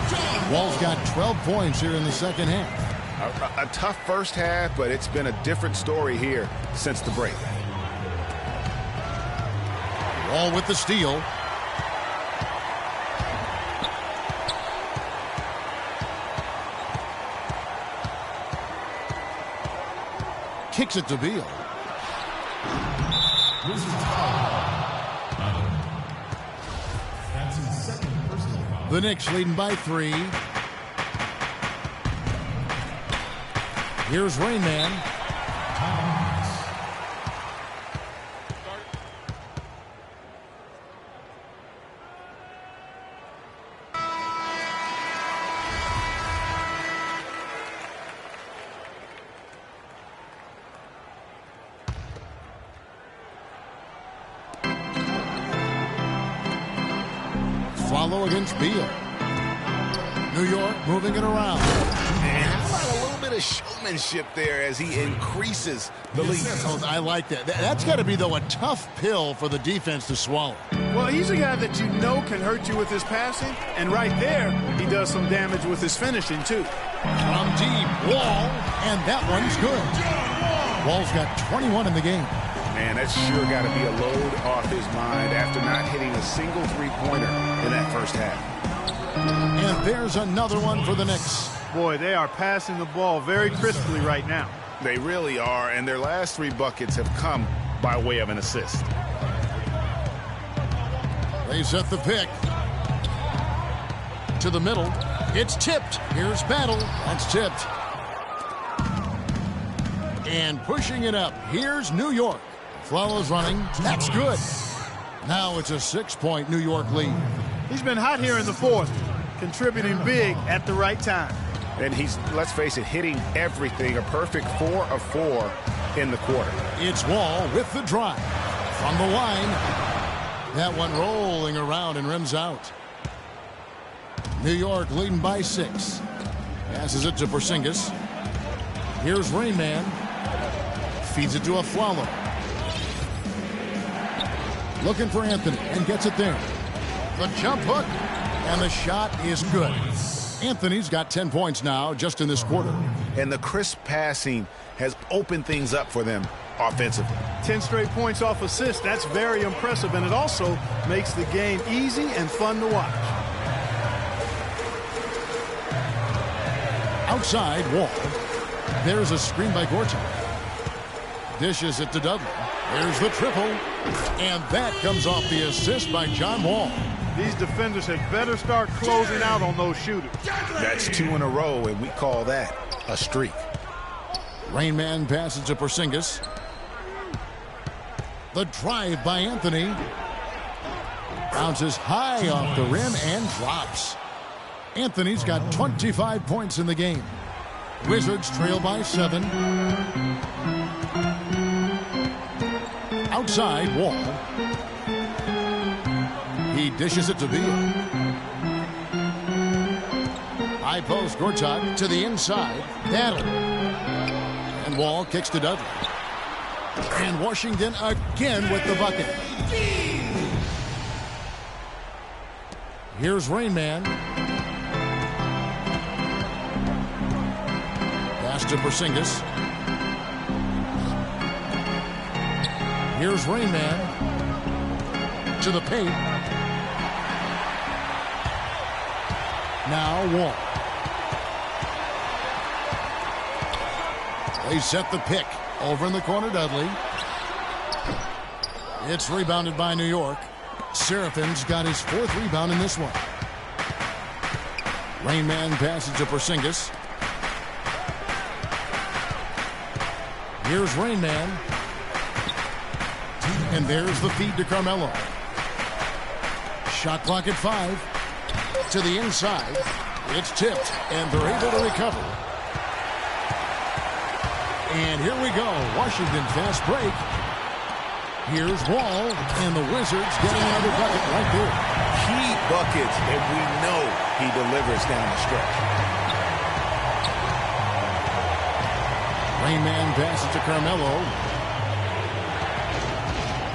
Speaker 1: Wall's got 12 points here in the second half.
Speaker 2: A tough first half, but it's been a different story here since the break.
Speaker 1: Wall with the steal. Kicks it to Beal. The Knicks leading by 3. Here's Rainman. Follow against Beal. New York moving it around.
Speaker 2: And how about a little bit of showmanship there as he increases the lead?
Speaker 1: Oh, I like that. That's got to be, though, a tough pill for the defense to swallow.
Speaker 3: Well, he's a guy that you know can hurt you with his passing, and right there, he does some damage with his finishing, too.
Speaker 1: From deep, Wall, and that one's good. Wall's got 21 in the game.
Speaker 2: Man, that's sure got to be a load off his mind after not hitting a single three-pointer in that first half.
Speaker 1: And there's another one for the Knicks.
Speaker 3: Boy, they are passing the ball very crisply right now.
Speaker 2: They really are, and their last 3 buckets have come by way of an assist.
Speaker 1: They set the pick to the middle. It's tipped. Here's Battle. That's tipped. And pushing it up. Here's New York. Flawless running. That's good. Now it's a 6-point New York lead.
Speaker 3: He's been hot here in the fourth, contributing big at the right time.
Speaker 2: And he's, let's face it, hitting everything. A perfect 4 of 4 in the quarter.
Speaker 1: It's Wall with the drive. From the line. That one rolling around and rims out. New York leading by 6. Passes it to Porzingis. Here's Rainman. Feeds it to Afflalo. Looking for Anthony and gets it there. The jump hook. And the shot is good. Anthony's got 10 points now just in this quarter.
Speaker 2: And the crisp passing has opened things up for them offensively.
Speaker 3: 10 straight points off assists. That's very impressive. And it also makes the game easy and fun to watch.
Speaker 1: Outside Wall. There's a screen by Gortat. Dishes it to Dudley. There's the triple. And that comes off the assist by John Wall.
Speaker 3: These defenders had better start closing out on those shooters.
Speaker 2: That's 2 in a row, and we call that a streak.
Speaker 1: Rainman passes to Porzingis. The drive by Anthony. Bounces high off the rim and drops. Anthony's got 25 points in the game. Wizards trail by 7. Outside Wall. He dishes it to Beal. High post Gortat to the inside. Battle. And Wall kicks to Dudley. And Washington again with the bucket. Here's Rainman. Pass to Porzingis. Here's Rainman. To the paint. Now Wall. They set the pick. Over in the corner, Dudley. It's rebounded by New York. Serafin's got his 4th rebound in this one. Rainman passes to Porzingis. Here's Rainman. And there's the feed to Carmelo. Shot clock at 5. To the inside. It's tipped, and they're able to recover. And here we go. Washington fast break. Here's Wall, and the Wizards getting another bucket right there.
Speaker 2: Key buckets, and we know he delivers down the stretch.
Speaker 1: Rainman passes to Carmelo.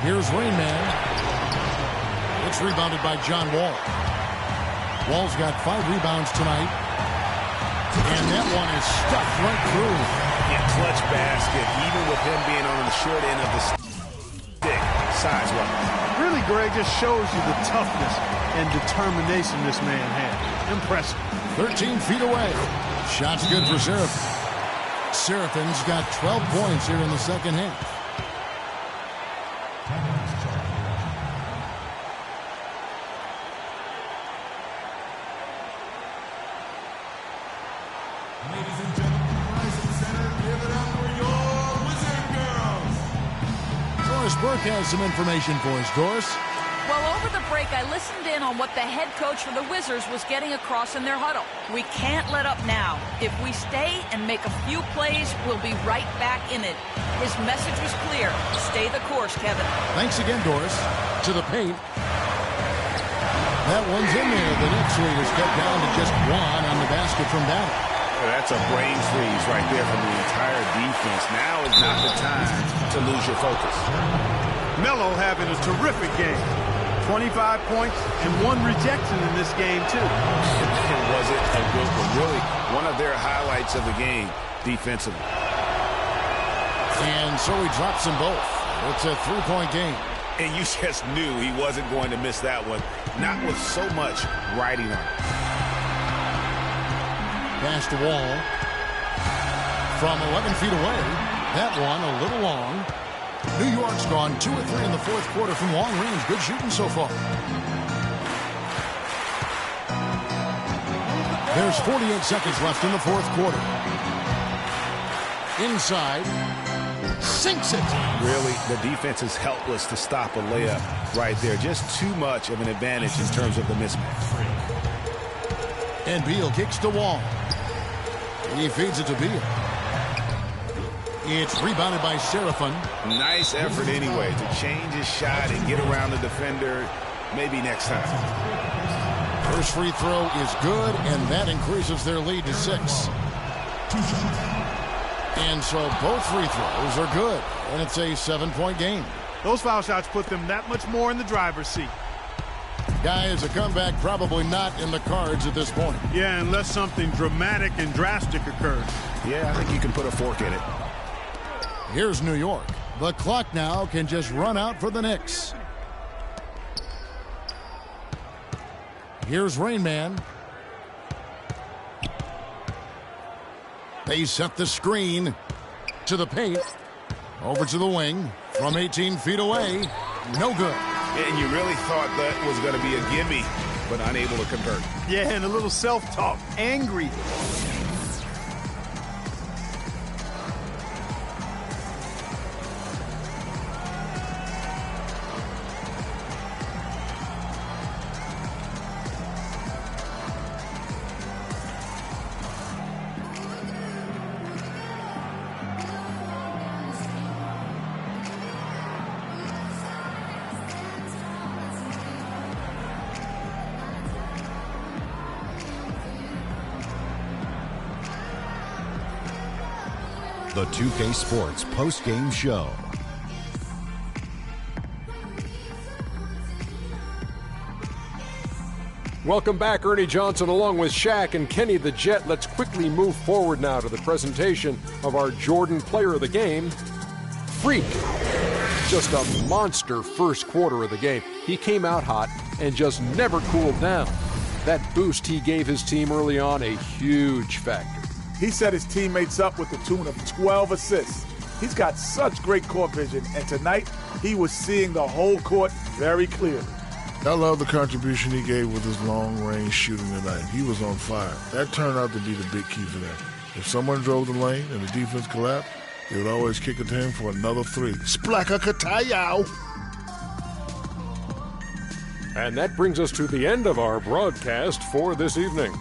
Speaker 1: Here's Rainman. It's rebounded by John Wall. Wall's got 5 rebounds tonight. And that one is stuffed right through.
Speaker 2: Yeah, clutch basket, even with him being on the short end of the stick, size-wise.
Speaker 3: Really, Greg, just shows you the toughness and determination this man had. Impressive.
Speaker 1: 13 feet away. Shot's good for Serafin. Serafin's got 12 points here in the second half.
Speaker 4: Ladies and gentlemen, Rising Center, give it up for your Wizard Girls.
Speaker 1: Doris Burke has some information for us. Doris?
Speaker 5: Well, over the break, I listened in on what the head coach for the Wizards was getting across in their huddle. We can't let up now. If we stay and make a few plays, we'll be right back in it. His message was clear. Stay the course, Kevin.
Speaker 1: Thanks again, Doris. To the paint. That one's in there. The Knicks lead is cut down to just 1 on the basket from Battle.
Speaker 2: That's a brain freeze right there from the entire defense. Now is not the time to lose your focus.
Speaker 3: Melo having a terrific game. 25 points and 1 rejection in this game, too.
Speaker 2: It wasn't a good one. Really, one of their highlights of the game defensively.
Speaker 1: And so he drops them both. It's a 3-point game.
Speaker 2: And you just knew he wasn't going to miss that one. Not with so much riding on it.
Speaker 1: Pass to Wall. From 11 feet away. That one a little long. New York's gone 2 of 3 in the 4th quarter from long range. Good shooting so far. There's 48 seconds left in the fourth quarter. Inside. Sinks it.
Speaker 2: Really, the defense is helpless to stop a layup right there. Just too much of an advantage in terms of the mismatch.
Speaker 1: And Beal kicks to Wall. He feeds it to Beal. It's rebounded by Seraphin.
Speaker 2: Nice effort anyway to change his shot and get around the defender. Maybe next time.
Speaker 1: First free throw is good, and that increases their lead to 6. And so both free throws are good, and it's a 7-point game.
Speaker 3: Those foul shots put them that much more in the driver's seat.
Speaker 1: Guys, a comeback probably not in the cards at this point.
Speaker 3: Yeah, unless something dramatic and drastic occurs.
Speaker 2: Yeah, I think you can put a fork in it.
Speaker 1: Here's New York. The clock now can just run out for the Knicks. Here's Rain Man. They set the screen to the paint. Over to the wing from 18 feet away. No good.
Speaker 2: And you really thought that was going to be a gimme, but unable to convert.
Speaker 3: Yeah, and a little self-talk. Angry.
Speaker 6: The 2K Sports post-game show.
Speaker 7: Welcome back, Ernie Johnson along with Shaq and Kenny the Jet. Let's quickly move forward now to the presentation of our Jordan Player of the Game, Freak. Just a monster first quarter of the game. He came out hot and just never cooled down. That boost he gave his team early on, a huge factor.
Speaker 8: He set his teammates up with the tune of 12 assists. He's got such great court vision, and tonight he was seeing the whole court very clearly.
Speaker 9: I love the contribution he gave with his long-range shooting tonight. He was on fire. That turned out to be the big key for them. If someone drove the lane and the defense collapsed, they would always kick it to him for another three. Splaka Katayow!
Speaker 7: And that brings us to the end of our broadcast for this evening.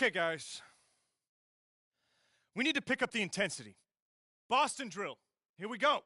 Speaker 10: Okay, guys. We need to pick up the intensity. Boston drill. Here we go.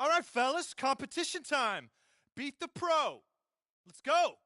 Speaker 10: All right, fellas, competition time. Beat the pro. Let's go.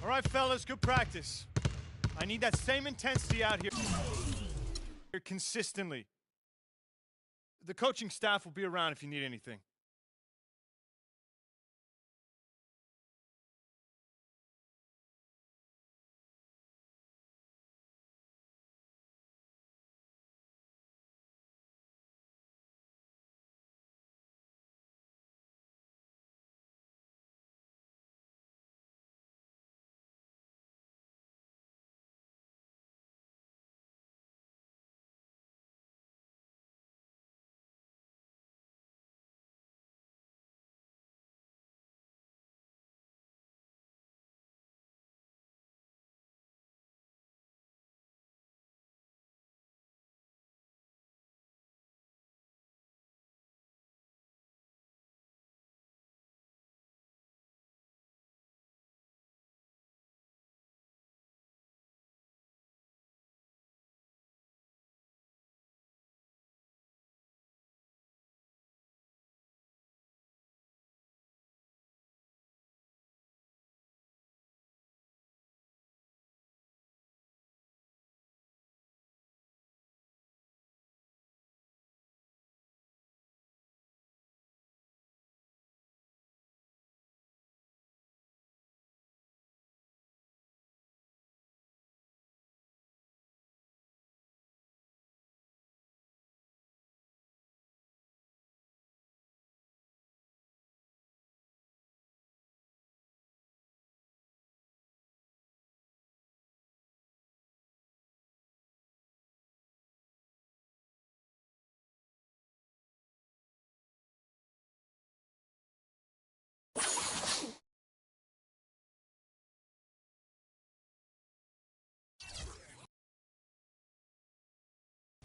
Speaker 10: All right, fellas, good practice. I need that same intensity out here consistently. The coaching staff will be around if you need anything.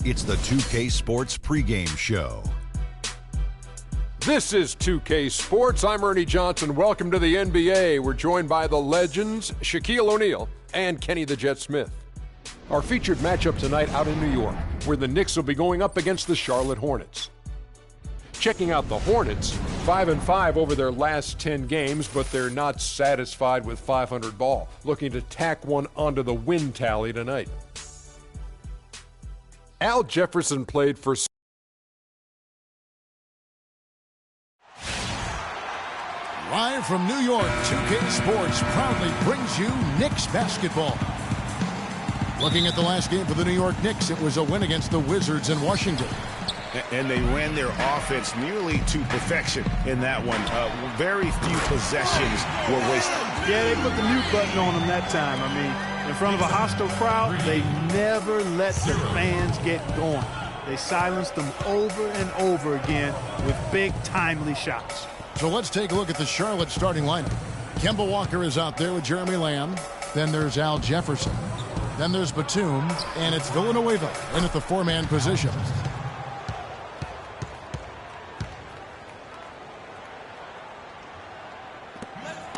Speaker 6: It's the 2K Sports pregame show.
Speaker 7: This is 2K Sports. I'm Ernie Johnson. Welcome to the NBA. We're joined by the legends Shaquille O'Neal and Kenny the Jet Smith. Our featured matchup tonight out in New York, where the Knicks will be going up against the Charlotte Hornets. Checking out the Hornets, 5-5 over their last 10 games, but they're not satisfied with 500 ball. Looking to tack one onto the win tally tonight. Al Jefferson played for...
Speaker 1: Live from New York, 2K Sports proudly brings you Knicks basketball. Looking at the last game for the New York Knicks, it was a win against the Wizards in Washington.
Speaker 2: And they ran their offense nearly to perfection in that one. Very few possessions were wasted.
Speaker 3: Yeah, they put the mute button on them that time. I mean, in front of a hostile crowd, they never let the fans get going. They silenced them over and over again with big, timely shots.
Speaker 1: So let's take a look at the Charlotte starting lineup. Kemba Walker is out there with Jeremy Lamb. Then there's Al Jefferson. Then there's Batum. And it's Villanueva in at the four-man position.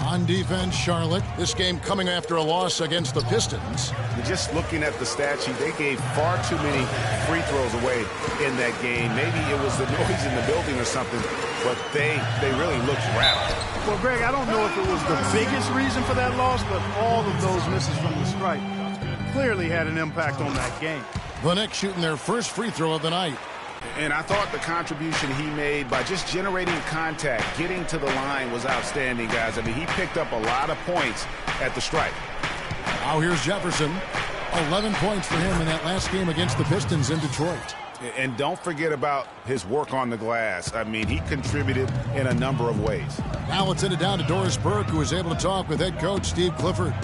Speaker 1: On defense, Charlotte. This game coming after a loss against the Pistons.
Speaker 2: Just looking at the stat sheet, they gave far too many free throws away in that game. Maybe it was the noise in the building or something, but they really looked rattled.
Speaker 3: Well, Greg, I don't know if it was the biggest reason for that loss, but all of those misses from the stripe clearly had an impact on that game.
Speaker 1: The Knicks shooting their first free throw of the night.
Speaker 2: And I thought the contribution he made by just generating contact, getting to the line was outstanding, guys. I mean, he picked up a lot of points at the stripe.
Speaker 1: Now here's Jefferson. 11 points for him in that last game against the Pistons in Detroit.
Speaker 2: And don't forget about his work on the glass. I mean, he contributed in a number of ways.
Speaker 1: Now let's send it down to Doris Burke, who was able to talk with head coach Steve Clifford.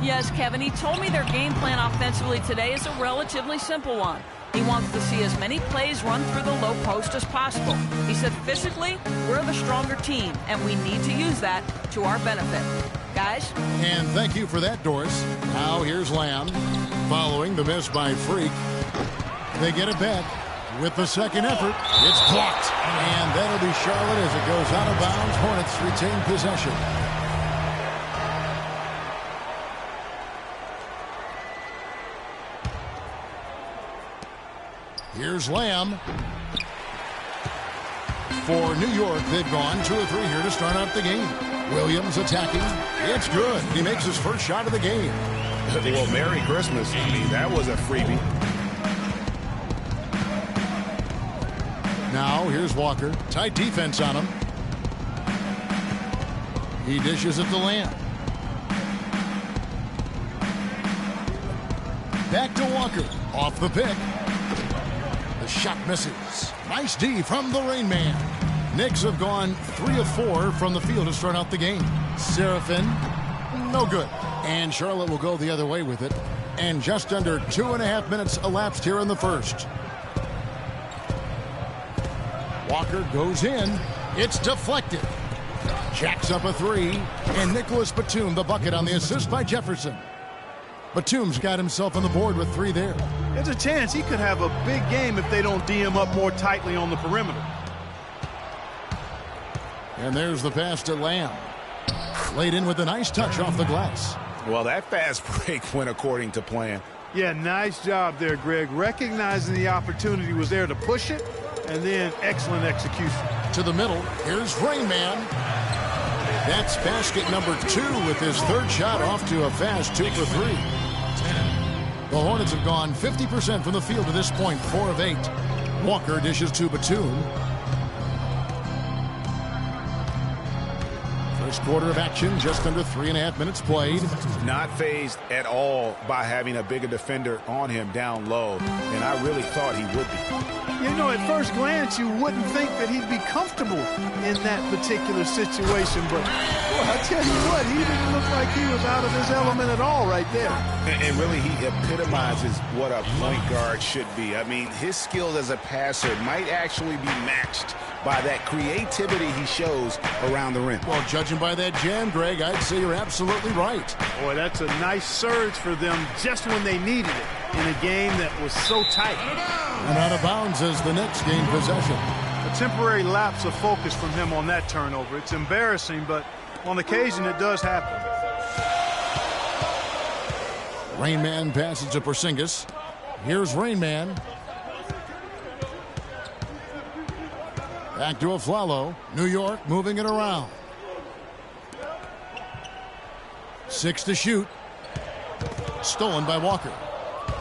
Speaker 5: Yes, Kevin, he told me their game plan offensively today is a relatively simple one. He wants to see as many plays run through the low post as possible. He said physically, we're the stronger team, and we need to use that to our benefit. Guys?
Speaker 1: And thank you for that, Doris. Now here's Lamb. Following the miss by Freak. They get it back. With the second effort, it's blocked. And that'll be Charlotte as it goes out of bounds. Hornets retain possession. Here's Lamb. For New York, they've gone 2 of 3 here to start out the game. Williams attacking. It's good. He makes his first shot of the game.
Speaker 2: Well, Merry Christmas. I mean, that was a freebie.
Speaker 1: Now, here's Walker. Tight defense on him. He dishes it to Lamb. Back to Walker. Off the pick. The shot misses. Nice D from the Rain Man. Knicks have gone 3 of 4 from the field to start out the game. Seraphin, no good. And Charlotte will go the other way with it. And just under 2.5 minutes elapsed here in the first. Walker goes in. It's deflected. Jacks up a 3. And Nicholas Batum, the bucket on the assist by Jefferson. Batum's got himself on the board with 3 there.
Speaker 3: There's a chance he could have a big game if they don't D him up more tightly on the perimeter.
Speaker 1: And there's the pass to Lamb. Laid in with a nice touch off the glass.
Speaker 2: Well, that fast break went according to plan.
Speaker 3: Yeah, nice job there, Greg. Recognizing the opportunity was there to push it, and then excellent execution.
Speaker 1: To the middle, here's Rain Man. That's basket number 2 with his third shot off to a fast 2 for 3. The Hornets have gone 50% from the field to this point, 4 of 8. Walker dishes to Batum. First quarter of action, just under 3.5 minutes played.
Speaker 2: Not fazed at all by having a bigger defender on him down low, and I really thought he would be.
Speaker 3: You know, at first glance, you wouldn't think that he'd be comfortable in that particular situation, but boy, I tell you what, he didn't look like he was out of his element at all right there.
Speaker 2: And really, he epitomizes what a point guard should be. I mean, his skills as a passer might actually be matched by that creativity he shows around the rim.
Speaker 1: Well, judging by that jam, Greg, I'd say you're absolutely right.
Speaker 3: Boy, that's a nice surge for them just when they needed it in a game that was so tight.
Speaker 1: And out of bounds as the Knicks gain possession.
Speaker 3: A temporary lapse of focus from him on that turnover. It's embarrassing, but on occasion it does happen.
Speaker 1: Rain Man passes to Porzingis. Here's Rain Man. Back to Aflalo. New York moving it around. 6 to shoot. Stolen by Walker.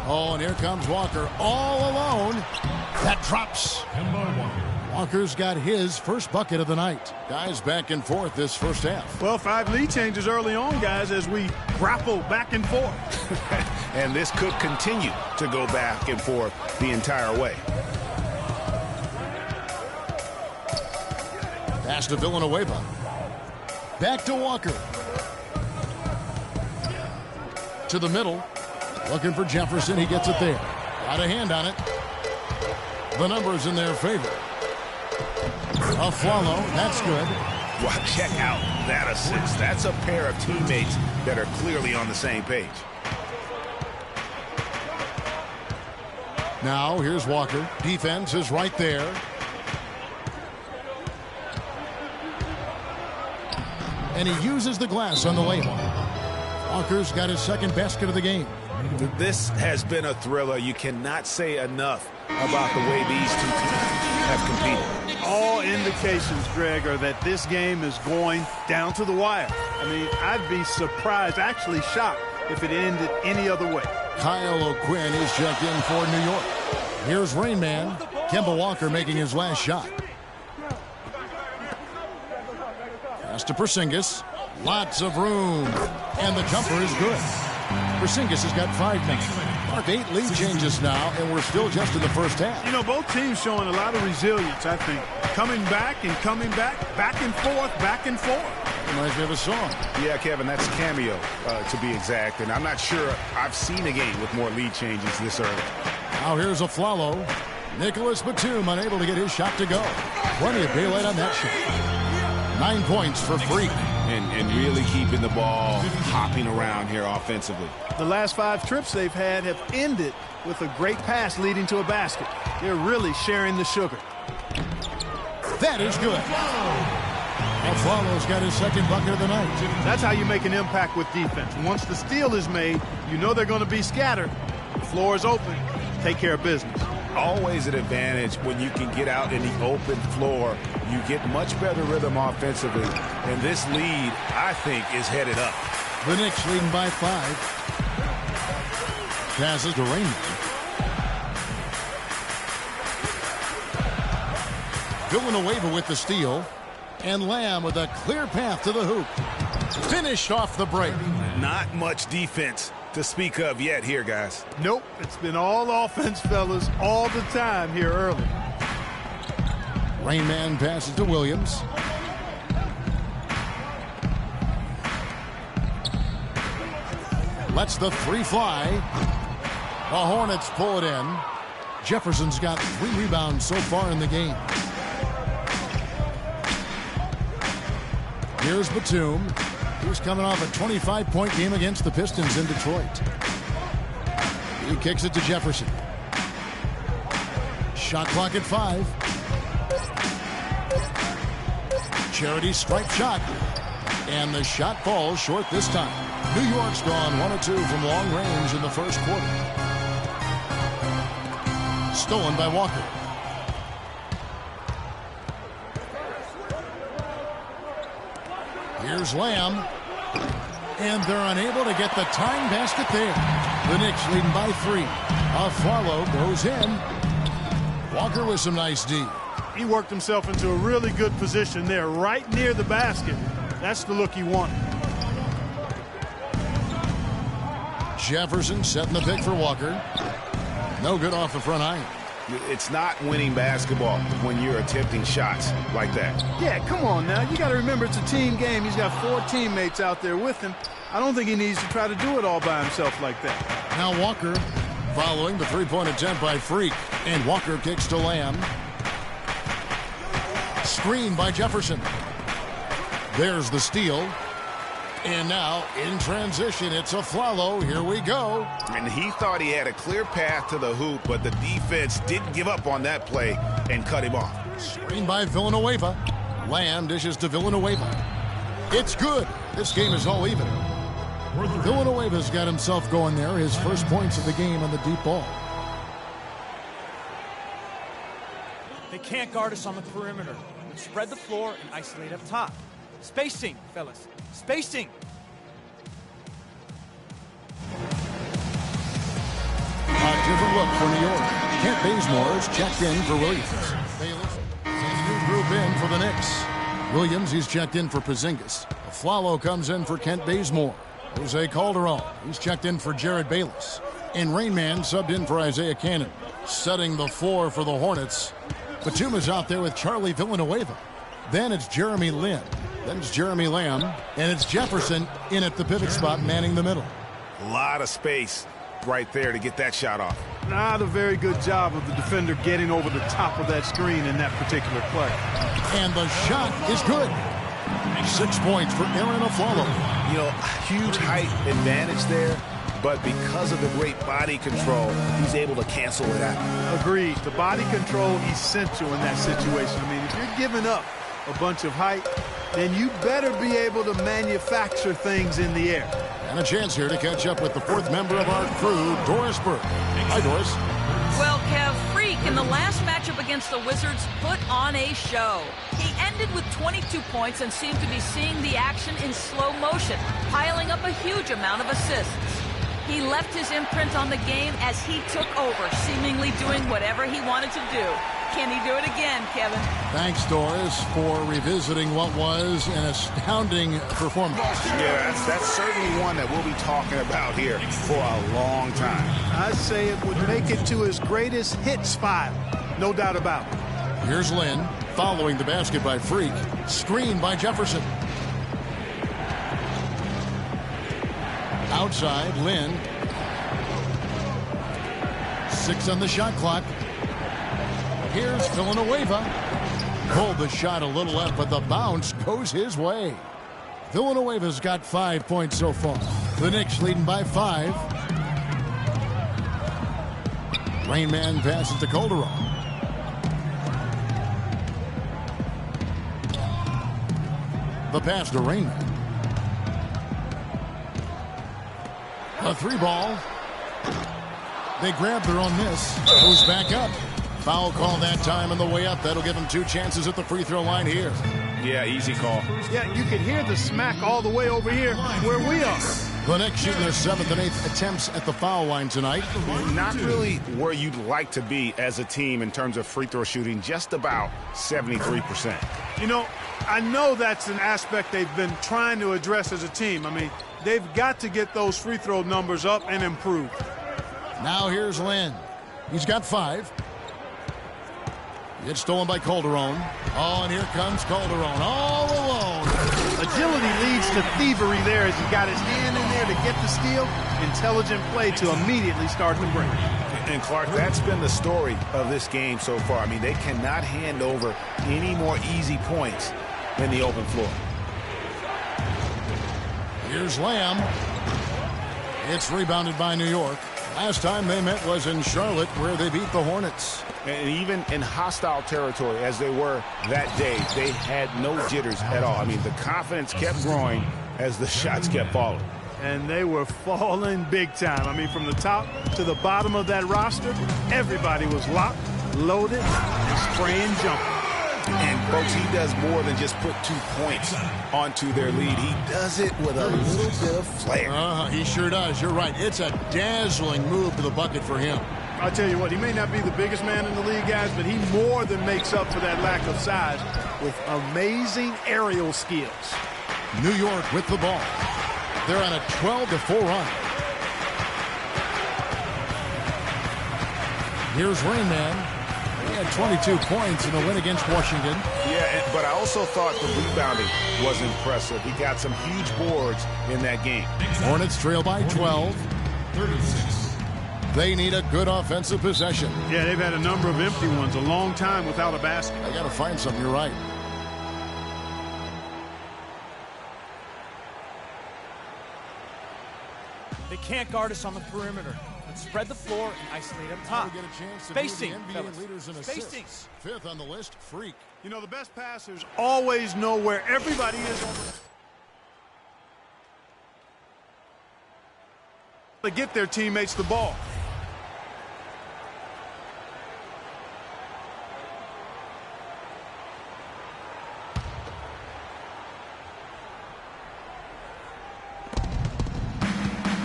Speaker 1: Oh, and here comes Walker all alone. That drops. Walker's got his first bucket of the night. Guys back and forth this first half.
Speaker 3: Well, 5 lead changes early on, guys, as we grapple back and forth.
Speaker 2: And this could continue to go back and forth the entire way.
Speaker 1: Pass to Villanueva. Back to Walker. To the middle. Looking for Jefferson. He gets it there. Got a hand on it. The numbers in their favor. Aflalo. That's good.
Speaker 2: Well, check out that assist. That's a pair of teammates that are clearly on the same page.
Speaker 1: Now, here's Walker. Defense is right there. And he uses the glass on the layup. Walker's got his second basket of the game.
Speaker 2: This has been a thriller. You cannot say enough about the way these two teams have competed.
Speaker 3: All indications, Greg, are that this game is going down to the wire. I mean, I'd be surprised, actually shocked, if it ended any other way.
Speaker 1: Kyle O'Quinn is checked in for New York. Here's Rain Man. Kemba Walker making his last shot. Pass to Porzingis. Lots of room. And the jumper is good. Porzingis has got 5 now. Mark 8 lead changes now, and we're still just in the first half.
Speaker 3: You know, both teams showing a lot of resilience, I think. Coming back and coming back, back and forth, back and forth.
Speaker 1: Reminds me of a song.
Speaker 2: Yeah, Kevin, that's Cameo, to be exact. And I'm not sure I've seen a game with more lead changes this early.
Speaker 1: Now here's Aflalo. Nicholas Batum unable to get his shot to go. Plenty of daylight on that shot. 9 points for Freak.
Speaker 2: And really keeping the ball hopping around here offensively.
Speaker 3: The last 5 trips they've had have ended with a great pass leading to a basket. They're really sharing the sugar.
Speaker 1: That is good. Aflalo's got his second bucket of the night.
Speaker 3: That's how you make an impact with defense. Once the steal is made, you know they're going to be scattered. The floor is open. Take care of business.
Speaker 2: Always an advantage when you can get out in the open floor. You get much better rhythm offensively. And this lead, I think, is headed up.
Speaker 1: The Knicks leading by 5. Passes to Raymond. Villanueva with the steal. And Lamb with a clear path to the hoop. Finished off the break.
Speaker 2: Not much defense to speak of yet here, guys.
Speaker 3: Nope. It's been all offense, fellas, all the time here early.
Speaker 1: Rain Man passes to Williams. Lets the 3 fly. The Hornets pull it in. Jefferson's got 3 rebounds so far in the game. Here's Batum. He's coming off a 25-point game against the Pistons in Detroit. He kicks it to Jefferson. Shot clock at 5. Charity stripe shot. And the shot falls short this time. New York's gone 1 of 2 from long range in the first quarter. Stolen by Walker. Here's Lamb. And they're unable to get the tying basket there. The Knicks leading by 3. Aflalo goes in. Walker with some nice D.
Speaker 3: He worked himself into a really good position there, right near the basket. That's the look he wanted.
Speaker 1: Jefferson setting the pick for Walker. No good off the front iron.
Speaker 2: It's not winning basketball when you're attempting shots like that.
Speaker 3: Yeah, come on now. You got to remember it's a team game. He's got 4 teammates out there with him. I don't think he needs to try to do it all by himself like that.
Speaker 1: Now Walker following the 3-point attempt by Freak. And Walker kicks to Lamb. Screen by Jefferson. There's the steal. And now, in transition, it's Aflalo. Here we go.
Speaker 2: And he thought he had a clear path to the hoop, but the defense didn't give up on that play and cut him off.
Speaker 1: Screen by Villanueva. Lamb dishes to Villanueva. It's good. This game is all even. Villanueva's got himself going there. His first points of the game on the deep ball.
Speaker 10: They can't guard us on the perimeter. Spread the floor and isolate up top. Spacing, fellas. Spacing.
Speaker 1: A different look for New York. Kent Bazemore is checked in for Williams. Bayless sends new group in for the Knicks. Williams, he's checked in for Porzingis. Aflalo comes in for Kent Bazemore. Jose Calderon, he's checked in for Jared Bayless. And Rain Man subbed in for Isaiah Cannon. Setting the floor for the Hornets. Batum is out there with Charlie Villanueva. Then it's Jeremy Lin. Then it's Jeremy Lamb. And it's Jefferson in at the pivot spot, manning the middle.
Speaker 2: A lot of space right there to get that shot off.
Speaker 3: Not a very good job of the defender getting over the top of that screen in that particular play.
Speaker 1: And the shot is good. 6 points for Aaron Aflalo.
Speaker 2: You know, huge height advantage there, but because of the great body control, he's able to cancel it out.
Speaker 3: Agreed. The body control essential in that situation. I mean, if you're giving up a bunch of height, then you better be able to manufacture things in the air.
Speaker 1: And a chance here to catch up with the 4th member of our crew, Doris Burke. Hi, Doris.
Speaker 5: Well, Kev, Freak in the last matchup against the Wizards put on a show. He ended with 22 points and seemed to be seeing the action in slow motion, piling up a huge amount of assists. He left his imprint on the game as he took over, seemingly doing whatever he wanted to do. Can he do it again, Kevin?
Speaker 1: Thanks, Doris, for revisiting what was an astounding performance.
Speaker 2: Yeah, that's certainly one that we'll be talking about here for a long time.
Speaker 3: I'd say it would make it to his greatest hits file. No doubt about it.
Speaker 1: Here's Lin, following the basket by Freak. Screen by Jefferson. Outside, Lin. 6 on the shot clock. Here's Villanueva. Pulled the shot a little left, but the bounce goes his way. Villanueva's got 5 points so far. The Knicks leading by 5. Rain Man passes to Calderon. The pass to Rain Man. A 3 ball. They grab their own miss. Goes back up. Foul call that time on the way up. That'll give him 2 chances at the free throw line here.
Speaker 2: Yeah, easy call.
Speaker 3: Yeah, you can hear the smack all the way over here where we are.
Speaker 1: The Knicks shooting their 7th and 8th attempts at the foul line tonight.
Speaker 2: Not really where you'd like to be as a team in terms of free throw shooting, just about 73%.
Speaker 3: You know, I know that's an aspect they've been trying to address as a team. I mean, they've got to get those free throw numbers up and improve.
Speaker 1: Now here's Lynn. He's got 5. It's stolen by Calderon. Oh, and here comes Calderon all alone.
Speaker 3: Agility leads to thievery there as he got his hand in there to get the steal. Intelligent play to immediately start the break.
Speaker 2: And Clark, that's been the story of this game so far. I mean, they cannot hand over any more easy points in the open floor.
Speaker 1: Here's Lamb. It's rebounded by New York. Last time they met was in Charlotte, where they beat the Hornets.
Speaker 2: And even in hostile territory, as they were that day, they had no jitters at all. I mean, the confidence kept growing as the shots kept falling.
Speaker 3: And they were falling big time. I mean, from the top to the bottom of that roster, everybody was locked, loaded, and spraying jumping.
Speaker 2: And, folks, he does more than just put 2 points onto their lead. He does it with a little bit of flair.
Speaker 1: He sure does. You're right. It's a dazzling move to the bucket for him.
Speaker 3: I'll tell you what, he may not be the biggest man in the league, guys, but he more than makes up for that lack of size with amazing aerial skills.
Speaker 1: New York with the ball. They're on a 12-4 run. Here's Rain Man. He had 22 points in the win against Washington.
Speaker 2: Yeah, but I also thought the rebounding was impressive. He got some huge boards in that game.
Speaker 1: Hornets trail by 12. 36. They need a good offensive possession.
Speaker 3: Yeah, they've had a number of empty ones, a long time without a basket.
Speaker 1: They got to find something. You're right.
Speaker 10: They can't guard us on the perimeter. Let's spread the floor and isolate up top.
Speaker 1: Get a chance to
Speaker 10: Spacing,
Speaker 1: NBA
Speaker 10: fellas.
Speaker 1: leaders in
Speaker 10: Spacing.
Speaker 1: assists. 5th on the list, Freak.
Speaker 3: You know, the best passers always know where everybody is. To get their teammates the ball.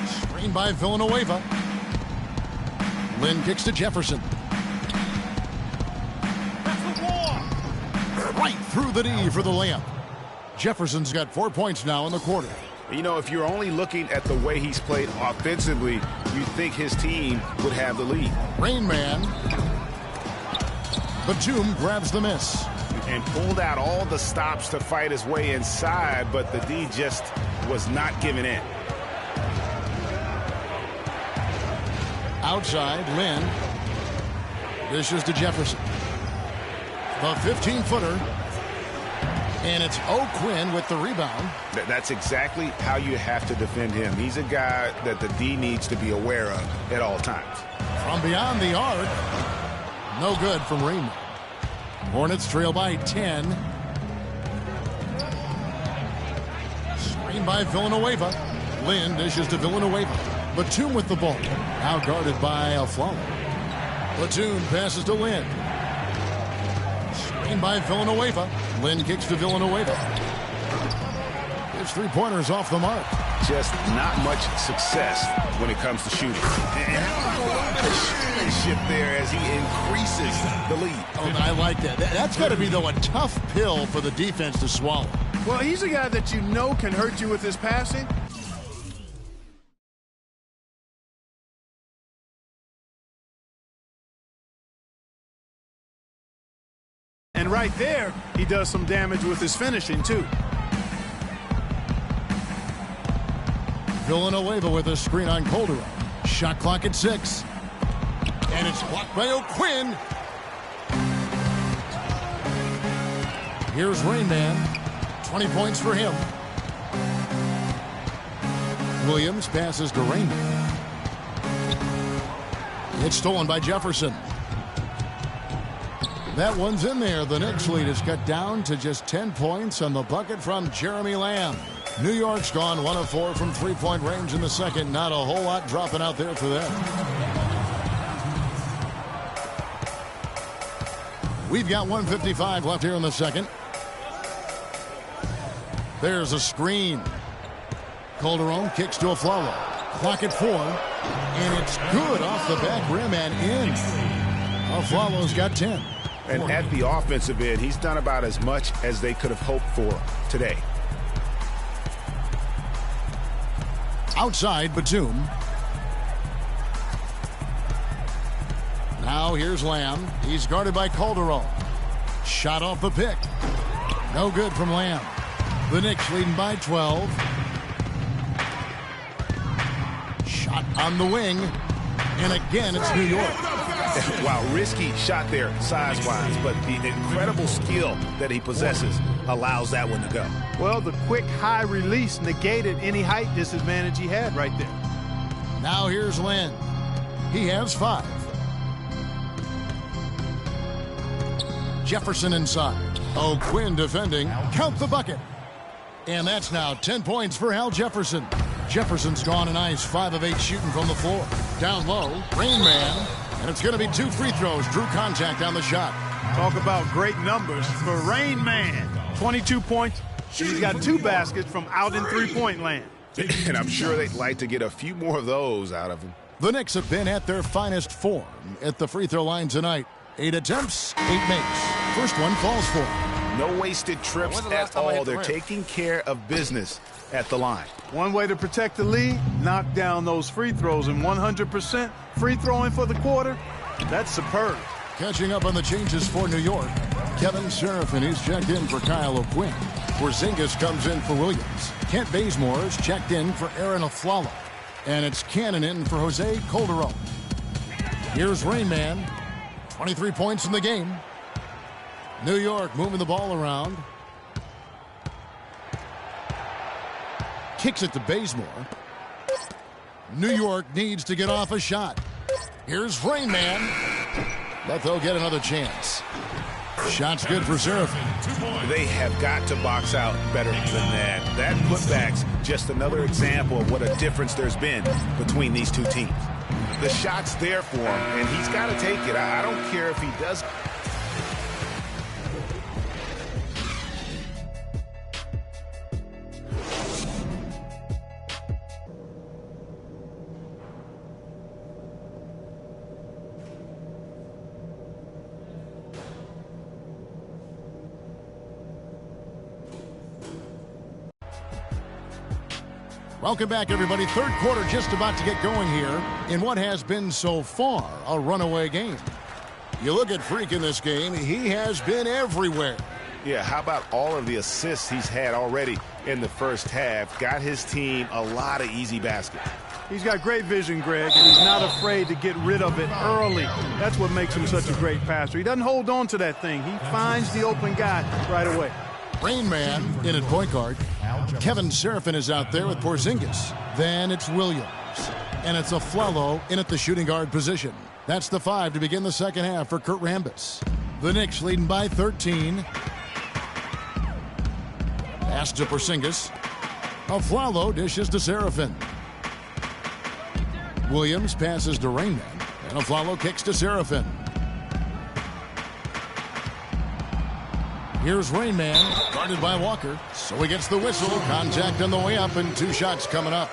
Speaker 1: Screen by Villanueva. Lynn kicks to Jefferson. Right through the knee for the layup. Jefferson's got 4 points now in the quarter.
Speaker 2: You know, if you're only looking at the way he's played offensively, you'd think his team would have the lead.
Speaker 1: Rain Man. Batum grabs the miss.
Speaker 2: And pulled out all the stops to fight his way inside, but the D just was not giving in.
Speaker 1: Outside, Lynn. Dishes to Jefferson. The 15-footer. And it's O'Quinn with the rebound.
Speaker 2: That's exactly how you have to defend him. He's a guy that the D needs to be aware of at all times.
Speaker 1: From beyond the arc. No good from Raymond. Hornets trail by 10. Screen by Villanueva. Lynn dishes to Villanueva. Batum with the ball. Now guarded by Aflalo. Batum passes to Lynn. Screen by Villanueva. Lynn kicks to Villanueva. His three-pointers off the mark.
Speaker 2: Just not much success when it comes to shooting. And a little bit of shooting there as he increases the lead.
Speaker 1: Oh, I like that. That's got to be, though, a tough pill for the defense to swallow.
Speaker 3: Well, he's a guy that you know can hurt you with his passing. And right there, he does some damage with his finishing, too.
Speaker 1: Villanueva with a screen on Calderon. Shot clock at 6. And it's blocked by O'Quinn. Here's Rain Man. 20 points for him. Williams passes to Raymond. It's stolen by Jefferson. That one's in there. The Knicks lead is cut down to just 10 points on the bucket from Jeremy Lamb. New York's gone 1 of 4 from three-point range in the second. Not a whole lot dropping out there for them. We've got 1:55 left here in the second. There's a screen. Calderon kicks to Afflalo. Clock at 4. And it's good off the back rim and in. Afflalo's got 10.
Speaker 2: And at the offensive end, he's done about as much as they could have hoped for today.
Speaker 1: Outside, Batum. Now here's Lamb. He's guarded by Calderon. Shot off the pick. No good from Lamb. The Knicks leading by 12. Shot on the wing. And again, it's New York.
Speaker 2: Wow, risky shot there size-wise, but the incredible skill that he possesses allows that one to go.
Speaker 3: Well, the quick high release negated any height disadvantage he had right there.
Speaker 1: Now here's Len. He has 5. Jefferson inside. Oh, Quinn defending. Count the bucket. And that's now 10 points for Al Jefferson. Jefferson's gone a nice 5 of 8 shooting from the floor. Down low, Rain Man. And it's going to be 2 free throws. Drew contact on the shot.
Speaker 3: Talk about great numbers for Rain Man. 22 points. He's got 2 baskets from out in three-point land.
Speaker 2: And I'm sure they'd like to get a few more of those out of him.
Speaker 1: The Knicks have been at their finest form at the free throw line tonight. 8 attempts, 8 makes. First one falls for him.
Speaker 2: No wasted trips at all. They're taking care of business at the line.
Speaker 3: One way to protect the lead, knock down those free throws, and 100% free throwing for the quarter, that's superb.
Speaker 1: Catching up on the changes for New York, Kevin Seraphin is checked in for Kyle O'Quinn. Porzingis comes in for Williams. Kent Bazemore is checked in for Aaron Afflalo. And it's Cannon in for Jose Calderon. Here's Rain Man. 23 points in the game. New York moving the ball around. Kicks it to Bazemore. New York needs to get off a shot. Here's Rain Man. But they'll get another chance. Shot's good for Seraphin.
Speaker 2: They have got to box out better than that. That putback's just another example of what a difference there's been between these two teams. The shot's there for him, and he's got to take it. I don't care if he does.
Speaker 1: Welcome back, everybody. Third quarter just about to get going here in what has been so far a runaway game. You look at Freak in this game, he has been everywhere.
Speaker 2: Yeah, how about all of the assists he's had already in the first half? Got his team a lot of easy baskets.
Speaker 3: He's got great vision, Greg, and he's not afraid to get rid of it early. That's what makes him such a great passer. He doesn't hold on to that thing. He finds the open guy right away.
Speaker 1: Rain Man in at point guard. Kevin Seraphin is out there with Porzingis. Then it's Williams. And it's Afflalo in at the shooting guard position. That's the 5 to begin the second half for Kurt Rambis. The Knicks leading by 13. Pass to Porzingis. Afflalo dishes to Seraphin. Williams passes to Rain Man. And Afflalo kicks to Seraphin. Here's Rain Man, guarded by Walker. So he gets the whistle. Contact on the way up, and 2 shots coming up.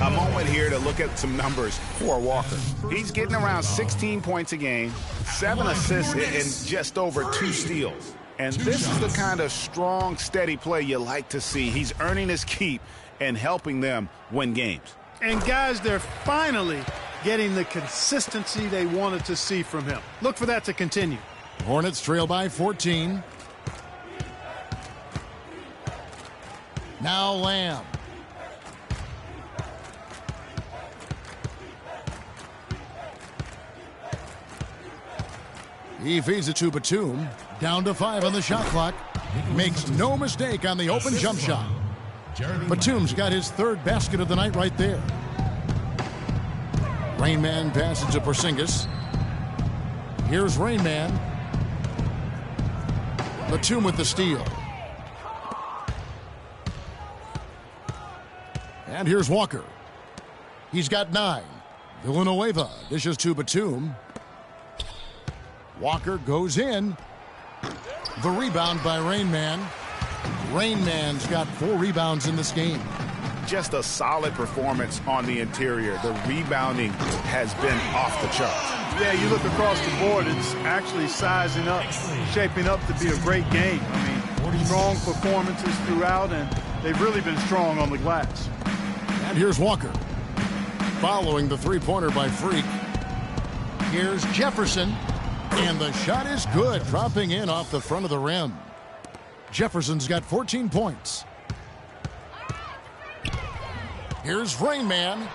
Speaker 2: A moment here to look at some numbers for Walker. He's getting around 16 points a game, 7 assists, and just over 2 steals. And this is the kind of strong, steady play you like to see. He's earning his keep and helping them win games.
Speaker 3: And, guys, they're finally getting the consistency they wanted to see from him. Look for that to continue.
Speaker 1: Hornets trail by 14. Now Lamb. He feeds it to Batum. Down to 5 on the shot clock. Makes no mistake on the open jump shot. Batum's got his 3rd basket of the night right there. Rain Man passes to Porzingis. Here's Rain Man. Batum with the steal. And here's Walker. He's got 9. Villanueva dishes to Batum. Walker goes in. The rebound by Rain Man. Rain Man's got 4 rebounds in this game.
Speaker 2: Just a solid performance on the interior. The rebounding has been off the charts.
Speaker 3: Yeah, you look across the board, it's actually sizing up, shaping up to be a great game. I mean, strong performances throughout, and they've really been strong on the glass.
Speaker 1: And here's Walker. Following the three-pointer by Freak. Here's Jefferson. And the shot is good, dropping in off the front of the rim. Jefferson's got 14 points. Here's Rain Man.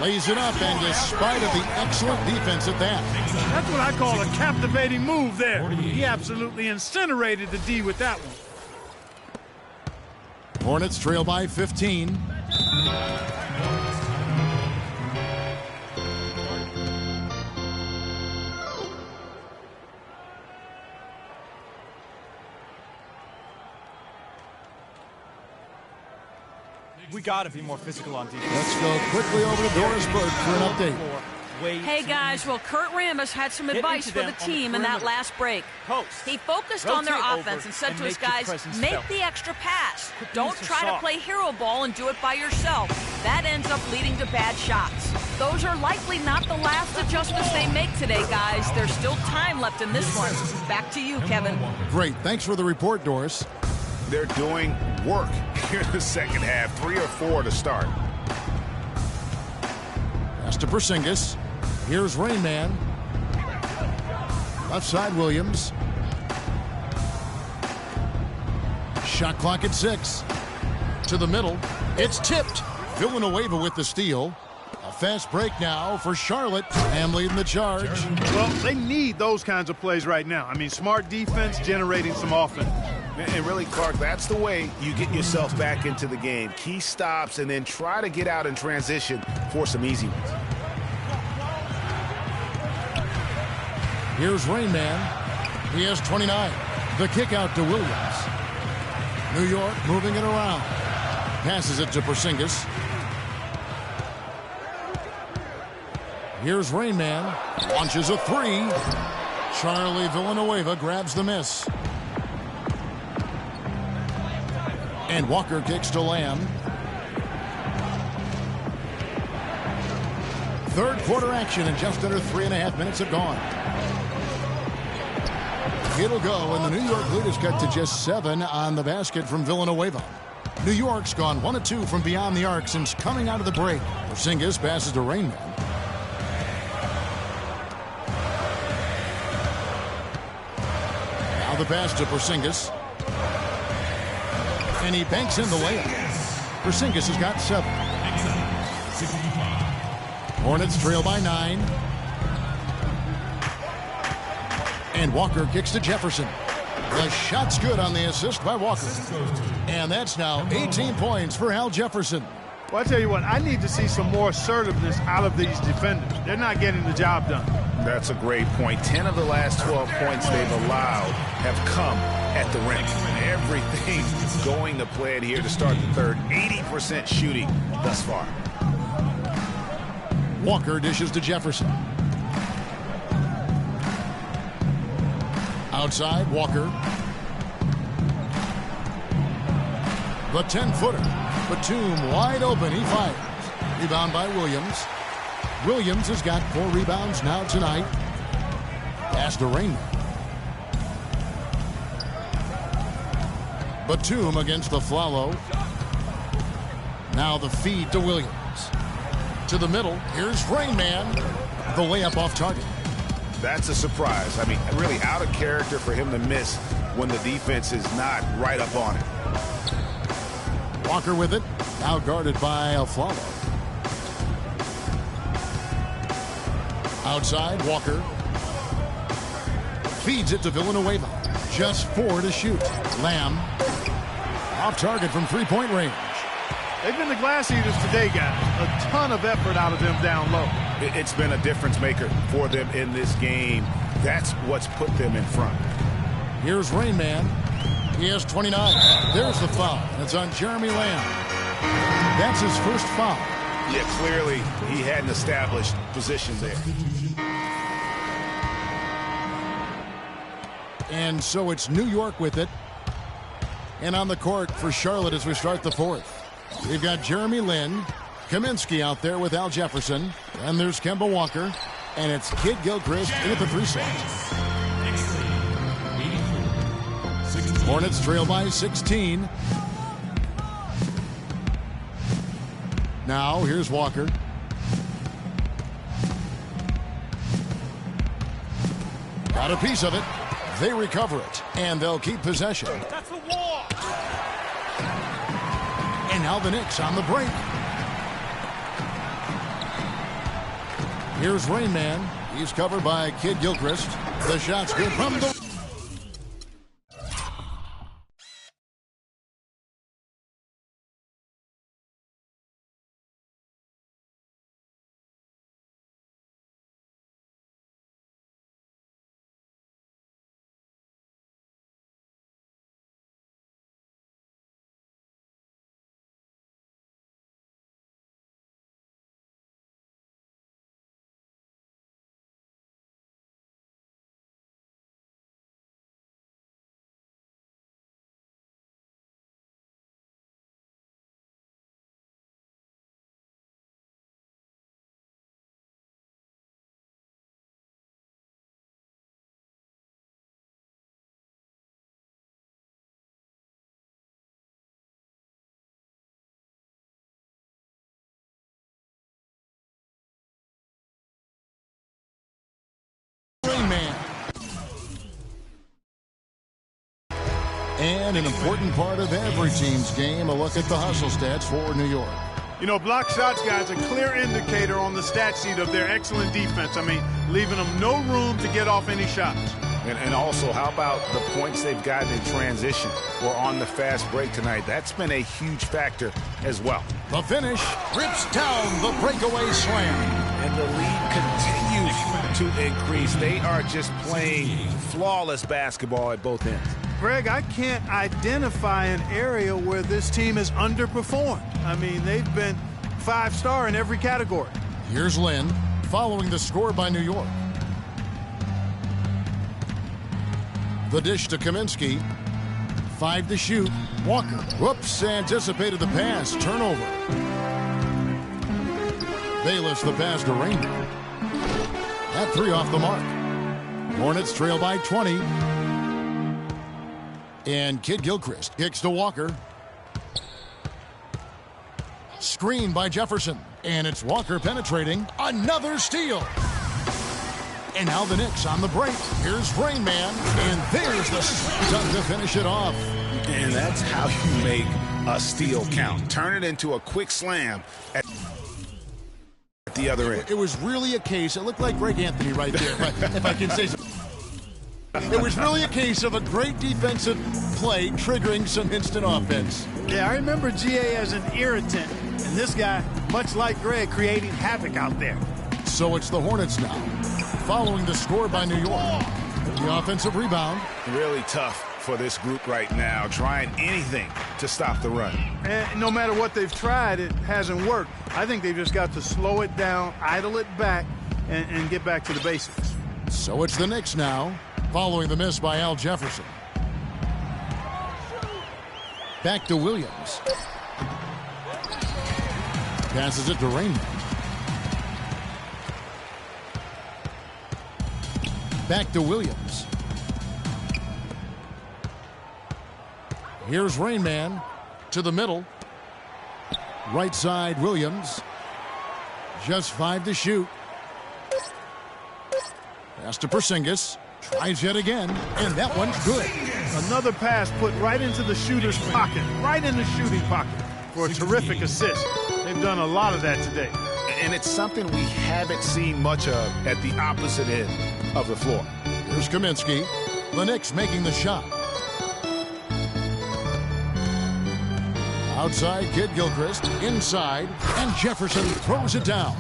Speaker 1: Lays it up, and despite of the excellent defense at that.
Speaker 3: That's what I call a captivating move there. He absolutely incinerated the D with that one.
Speaker 1: Hornets trail by 15.
Speaker 10: We got to be more physical on defense.
Speaker 1: Let's go quickly over to Doris Burke for an update.
Speaker 5: Hey guys, well, Kurt Rambis had some advice for the team in that last break. He focused on their offense and said to his guys, make the extra pass. Don't try to play hero ball and do it by yourself. That ends up leading to bad shots. Those are likely not the last adjustments they make today, guys. There's still time left in this one. Back to you, Kevin.
Speaker 1: Great. Thanks for the report, Doris.
Speaker 2: They're doing work here in the second half. 3 or 4 to start.
Speaker 1: Pass to Porzingis. Here's Rain Man. Left side, Williams. Shot clock at 6. To the middle. It's tipped. Villanueva with the steal. A fast break now for Charlotte. Ham leading the charge.
Speaker 3: Well, they need those kinds of plays right now. I mean, smart defense generating some offense.
Speaker 2: And really, Clark, that's the way you get yourself back into the game. Key stops and then try to get out in transition for some easy ones.
Speaker 1: Here's Rain Man. He has 29. The kick out to Williams. New York moving it around. Passes it to Porzingis. Here's Rain Man. Launches a 3. Charlie Villanueva grabs the miss. And Walker kicks to Lamb. Third quarter action, and just under 3.5 minutes have gone. It'll go, and the New York lead is cut to just 7 on the basket from Villanueva. New York's gone 1 of 2 from beyond the arc since coming out of the break. Porzingis passes to Rain Man. Now the pass to Porzingis. And he banks in the layup. Porzingis has got 7. Hornets trail by 9. And Walker kicks to Jefferson. The shot's good on the assist by Walker. And that's now 18 points for Al Jefferson.
Speaker 3: Well, I tell you what, I need to see some more assertiveness out of these defenders. They're not getting the job done.
Speaker 2: That's a great point. 10 of the last 12 points they've allowed have come at the rim. Everything going to plan here to start the third. 80% shooting thus far.
Speaker 1: Walker dishes to Jefferson. Outside, Walker. The 10-footer. Batum wide open. He fires. Rebound by Williams. Williams has got 4 rebounds now tonight. Pass to Rain Man. Batum against the Flalo. Now the feed to Williams. To the middle. Here's Rain Man. The layup off target.
Speaker 2: That's a surprise. I mean, really out of character for him to miss when the defense is not right up on it.
Speaker 1: Walker with it. Now guarded by Flalo. Outside, Walker. Feeds it to Villanueva. Just 4 to shoot. Lamb. Off target from 3-point range.
Speaker 3: They've been the glass eaters today, guys. A ton of effort out of them down low.
Speaker 2: It's been a difference maker for them in this game. That's what's put them in front.
Speaker 1: Here's Rain Man. He has 29. There's the foul. It's on Jeremy Lamb. That's his first foul.
Speaker 2: Yeah, clearly he had an established position there.
Speaker 1: And so it's New York with it. And on the court for Charlotte as we start the fourth. We've got Jeremy Lin, Kaminsky out there with Al Jefferson. And there's Kemba Walker. And it's Kid Gilchrist in at the 3 slot. Hornets trail by 16. Now here's Walker. Got a piece of it. They recover it, and they'll keep possession.
Speaker 10: That's the wall.
Speaker 1: And now the Knicks on the break. Here's Rain Man. He's covered by Kid Gilchrist. The shot's good from the... Man. And an important part of every team's game, a look at the hustle stats for New York.
Speaker 3: You know, block shots, guys, a clear indicator on the stat sheet of their excellent defense. I mean, leaving them no room to get off any shots.
Speaker 2: And also, how about the points they've gotten in transition or on the fast break tonight? That's been a huge factor as well.
Speaker 1: The finish rips down the breakaway slam.
Speaker 2: And the lead continues to increase. They are just playing flawless basketball at both ends.
Speaker 3: Greg, I can't identify an area where this team has underperformed. I mean, they've been 5-star in every category.
Speaker 1: Here's Lin following the score by New York. The dish to Kaminsky. 5 to shoot. Walker. Whoops, anticipated the pass. Turnover. Bayless the pass to Rain. That 3 off the mark. Hornets trail by 20. And Kid Gilchrist kicks to Walker. Screen by Jefferson. And it's Walker penetrating. Another steal. And now the Knicks on the break. Here's Rain Man. And there's the stunt to finish it off.
Speaker 2: And that's how you make a steal count. Turn it into a quick slam at the other end.
Speaker 1: It was really a case. It looked like Greg Anthony right there, if I can say so. It was really a case of a great defensive play triggering some instant offense.
Speaker 3: Yeah, I remember GA as an irritant. And this guy, much like Greg, creating havoc out there.
Speaker 1: So it's the Hornets now, following the score by New York. The offensive rebound.
Speaker 2: Really tough for this group right now, trying anything to stop the run.
Speaker 3: And no matter what they've tried, it hasn't worked. I think they've just got to slow it down, idle it back, and get back to the basics.
Speaker 1: So it's the Knicks now, following the miss by Al Jefferson. Back to Williams. Passes it to Rain. Back to Williams. Here's Rain Man to the middle. Right side, Williams. Just 5 to shoot. Pass to Porzingis. Tries yet again, and that one's good.
Speaker 3: Another pass put right into the shooter's pocket, right in the shooting pocket for a terrific assist. They've done a lot of that today.
Speaker 2: And it's something we haven't seen much of at the opposite end of the floor.
Speaker 1: Here's Kaminsky. The Knicks making the shot. Outside, Kid Gilchrist. Inside, and Jefferson throws it down.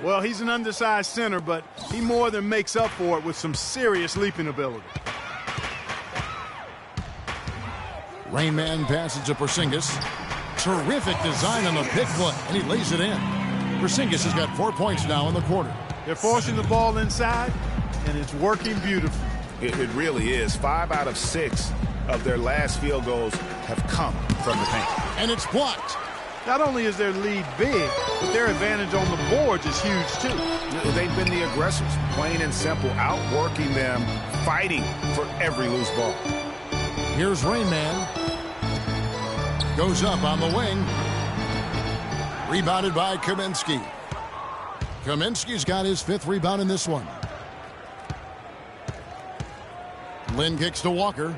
Speaker 3: Well, he's an undersized center, but he more than makes up for it with some serious leaping ability.
Speaker 1: Rain Man passes to Porzingis. Terrific design on the pick play, and he lays it in. Porzingis has got 4 points now in the quarter.
Speaker 3: They're forcing the ball inside, and it's working beautifully.
Speaker 2: It really is. 5 out of 6 of their last field goals have come from the paint.
Speaker 1: And it's blocked.
Speaker 3: Not only is their lead big, but their advantage on the boards is huge, too.
Speaker 2: They've been the aggressors, plain and simple, outworking them, fighting for every loose ball.
Speaker 1: Here's Rain Man. Goes up on the wing. Rebounded by Kaminsky. Kaminsky's got his 5th rebound in this one. Lynn kicks to Walker.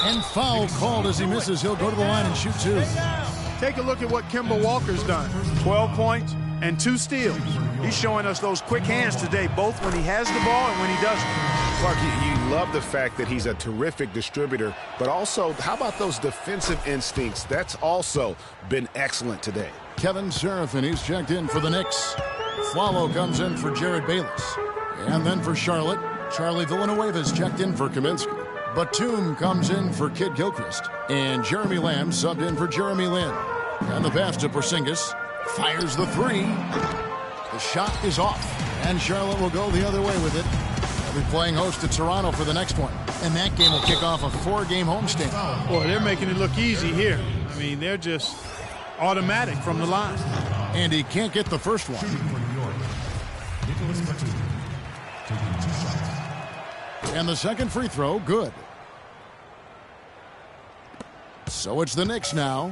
Speaker 1: And foul called as he misses. He'll go to the line and shoot 2.
Speaker 3: Take a look at what Kemba Walker's done. 12 points and 2 steals. He's showing us those quick hands today, both when he has the ball and when he doesn't.
Speaker 2: Clark, you love the fact that he's a terrific distributor, but also, how about those defensive instincts? That's also been excellent today.
Speaker 1: Kevin Seraphin, he's checked in for the Knicks. Flalo comes in for Jared Bayless. And then for Charlotte, Charlie Villanueva's checked in for Kaminsky. Batum comes in for Kid Gilchrist. And Jeremy Lamb subbed in for Jeremy Lin. And the pass to Porzingis. Fires the 3. The shot is off. And Charlotte will go the other way with it. They'll be playing host to Toronto for the next one. And that game will kick off a 4-game homestand.
Speaker 3: Boy, they're making it look easy here. I mean, they're just automatic from the line.
Speaker 1: And he can't get the first one. And the second free throw, good. So it's the Knicks now.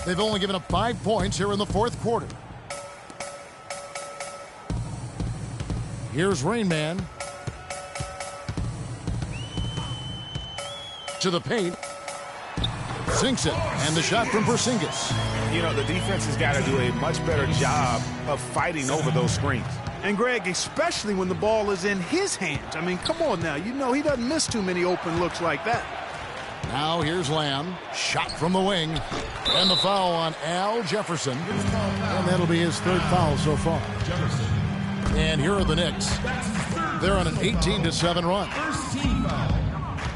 Speaker 1: They've only given up 5 points here in the 4th quarter. Here's Rain Man. To the paint. Sinks it. And the shot from Porzingis.
Speaker 2: You know, the defense has got to do a much better job of fighting over those screens.
Speaker 3: And, Greg, especially when the ball is in his hands. I mean, come on now. You know he doesn't miss too many open looks like that.
Speaker 1: Now here's Lamb. Shot from the wing. And the foul on Al Jefferson. And that'll be his 3rd foul so far. And here are the Knicks. They're on an 18-7 run.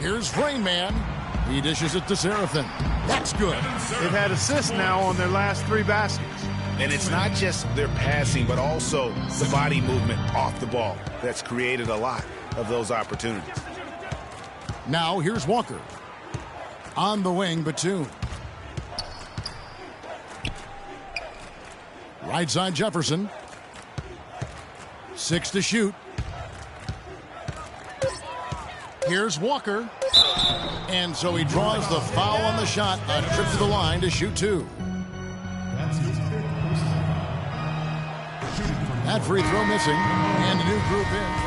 Speaker 1: Here's Rain Man. He dishes it to Seraphin. That's good.
Speaker 3: They've had assists now on their last 3 baskets.
Speaker 2: And it's not just their passing, but also the body movement off the ball that's created a lot of those opportunities.
Speaker 1: Now here's Walker. On the wing, Batum. Right side Jefferson. 6 to shoot. Here's Walker. And so he draws the foul on the shot. A trip to the line to shoot 2. That free throw missing. And a new group in.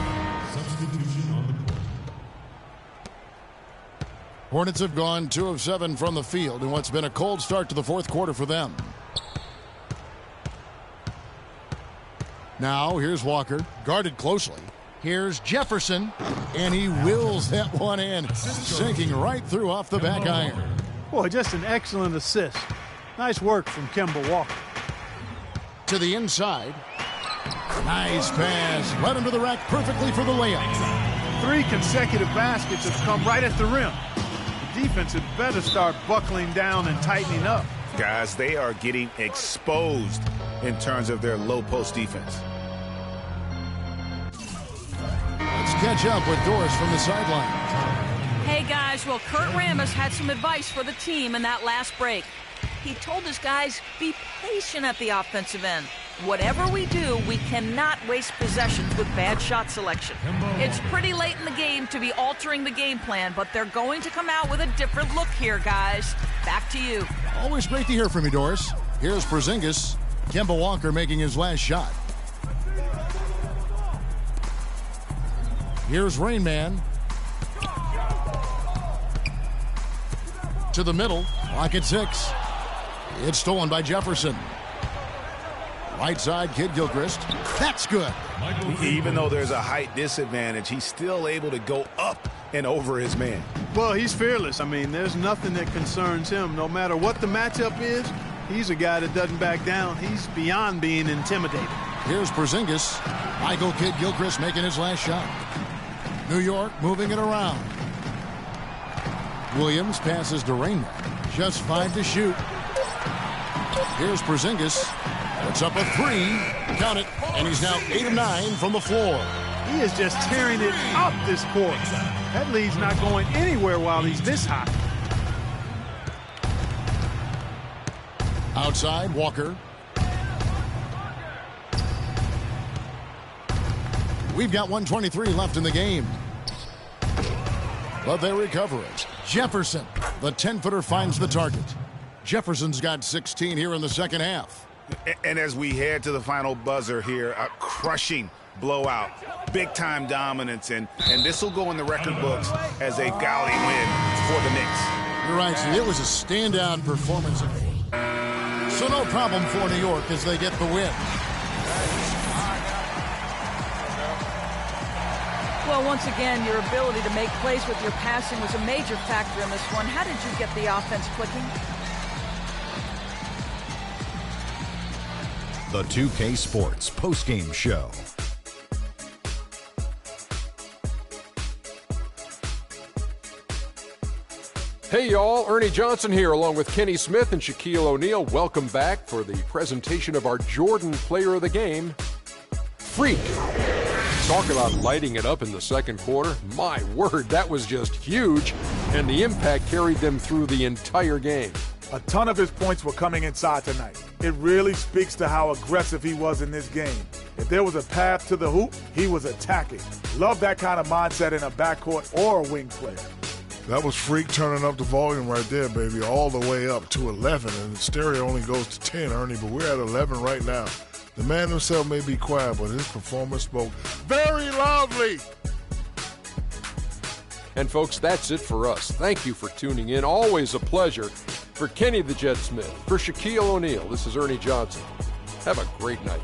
Speaker 1: Hornets have gone 2 of 7 from the field in what's been a cold start to the 4th quarter for them. Now here's Walker, guarded closely. Here's Jefferson, and he wills that one in, sinking right through off the back iron.
Speaker 3: Boy, just an excellent assist. Nice work from Kemba Walker.
Speaker 1: To the inside. Nice pass. Led him to the rack perfectly for the layup.
Speaker 3: 3 consecutive baskets have come right at the rim. The defense had better start buckling down and tightening up.
Speaker 2: Guys, they are getting exposed in terms of their low post defense.
Speaker 1: Let's catch up with Doris from the sideline.
Speaker 5: Hey, guys. Well, Kurt Rambis had some advice for the team in that last break. He told his guys, be patient at the offensive end. Whatever we do, we cannot waste possessions with bad shot selection. It's pretty late in the game to be altering the game plan, but they're going to come out with a different look here, guys. Back to you.
Speaker 1: Always great to hear from you, Doris. Here's Porzingis. Kemba Walker making his last shot. Here's Rain Man. To the middle. Clock at 6. It's stolen by Jefferson. Right side, Kid Gilchrist. That's good.
Speaker 2: Even though there's a height disadvantage, he's still able to go up and over his man.
Speaker 3: Well, he's fearless. I mean, there's nothing that concerns him. No matter what the matchup is, he's a guy that doesn't back down. He's beyond being intimidated.
Speaker 1: Here's Porzingis. Michael Kid Gilchrist making his last shot. New York moving it around. Williams passes to Rain Man. Just 5 to shoot. Here's Porzingis. Puts up a 3. Count it. And he's now 8 of 9 from the floor.
Speaker 3: He is just tearing it up this court. That lead's not going anywhere while he's this hot.
Speaker 1: Outside, Walker. We've got 1:23 left in the game. But they recover it. Jefferson, the 10-footer, finds the target. Jefferson's got 16 here in the second half.
Speaker 2: And as we head to the final buzzer here, a crushing blowout, big-time dominance, and this will go in the record books as a gaudy win for the Knicks.
Speaker 1: You're right, see, it was a standout performance. So no problem for New York as they get the win.
Speaker 5: Well, once again, your ability to make plays with your passing was a major factor in this one. How did you get the offense clicking?
Speaker 6: The 2K Sports postgame show.
Speaker 7: Hey y'all, Ernie Johnson here along with Kenny Smith and Shaquille O'Neal. Welcome back for the presentation of our Jordan Player of the Game, Freak. Talk about lighting it up in the second quarter. My word, that was just huge, and the impact carried them through the entire game.
Speaker 8: A ton of his points were coming inside tonight. It really speaks to how aggressive he was in this game. If there was a path to the hoop, he was attacking. Love that kind of mindset in a backcourt or a wing player.
Speaker 9: That was Freak turning up the volume right there, baby, all the way up to 11. And the stereo only goes to 10, Ernie, but we're at 11 right now. The man himself may be quiet, but his performance spoke very loudly.
Speaker 7: And folks, that's it for us. Thank you for tuning in. Always a pleasure. For Kenny the Jet Smith, for Shaquille O'Neal, this is Ernie Johnson. Have a great night.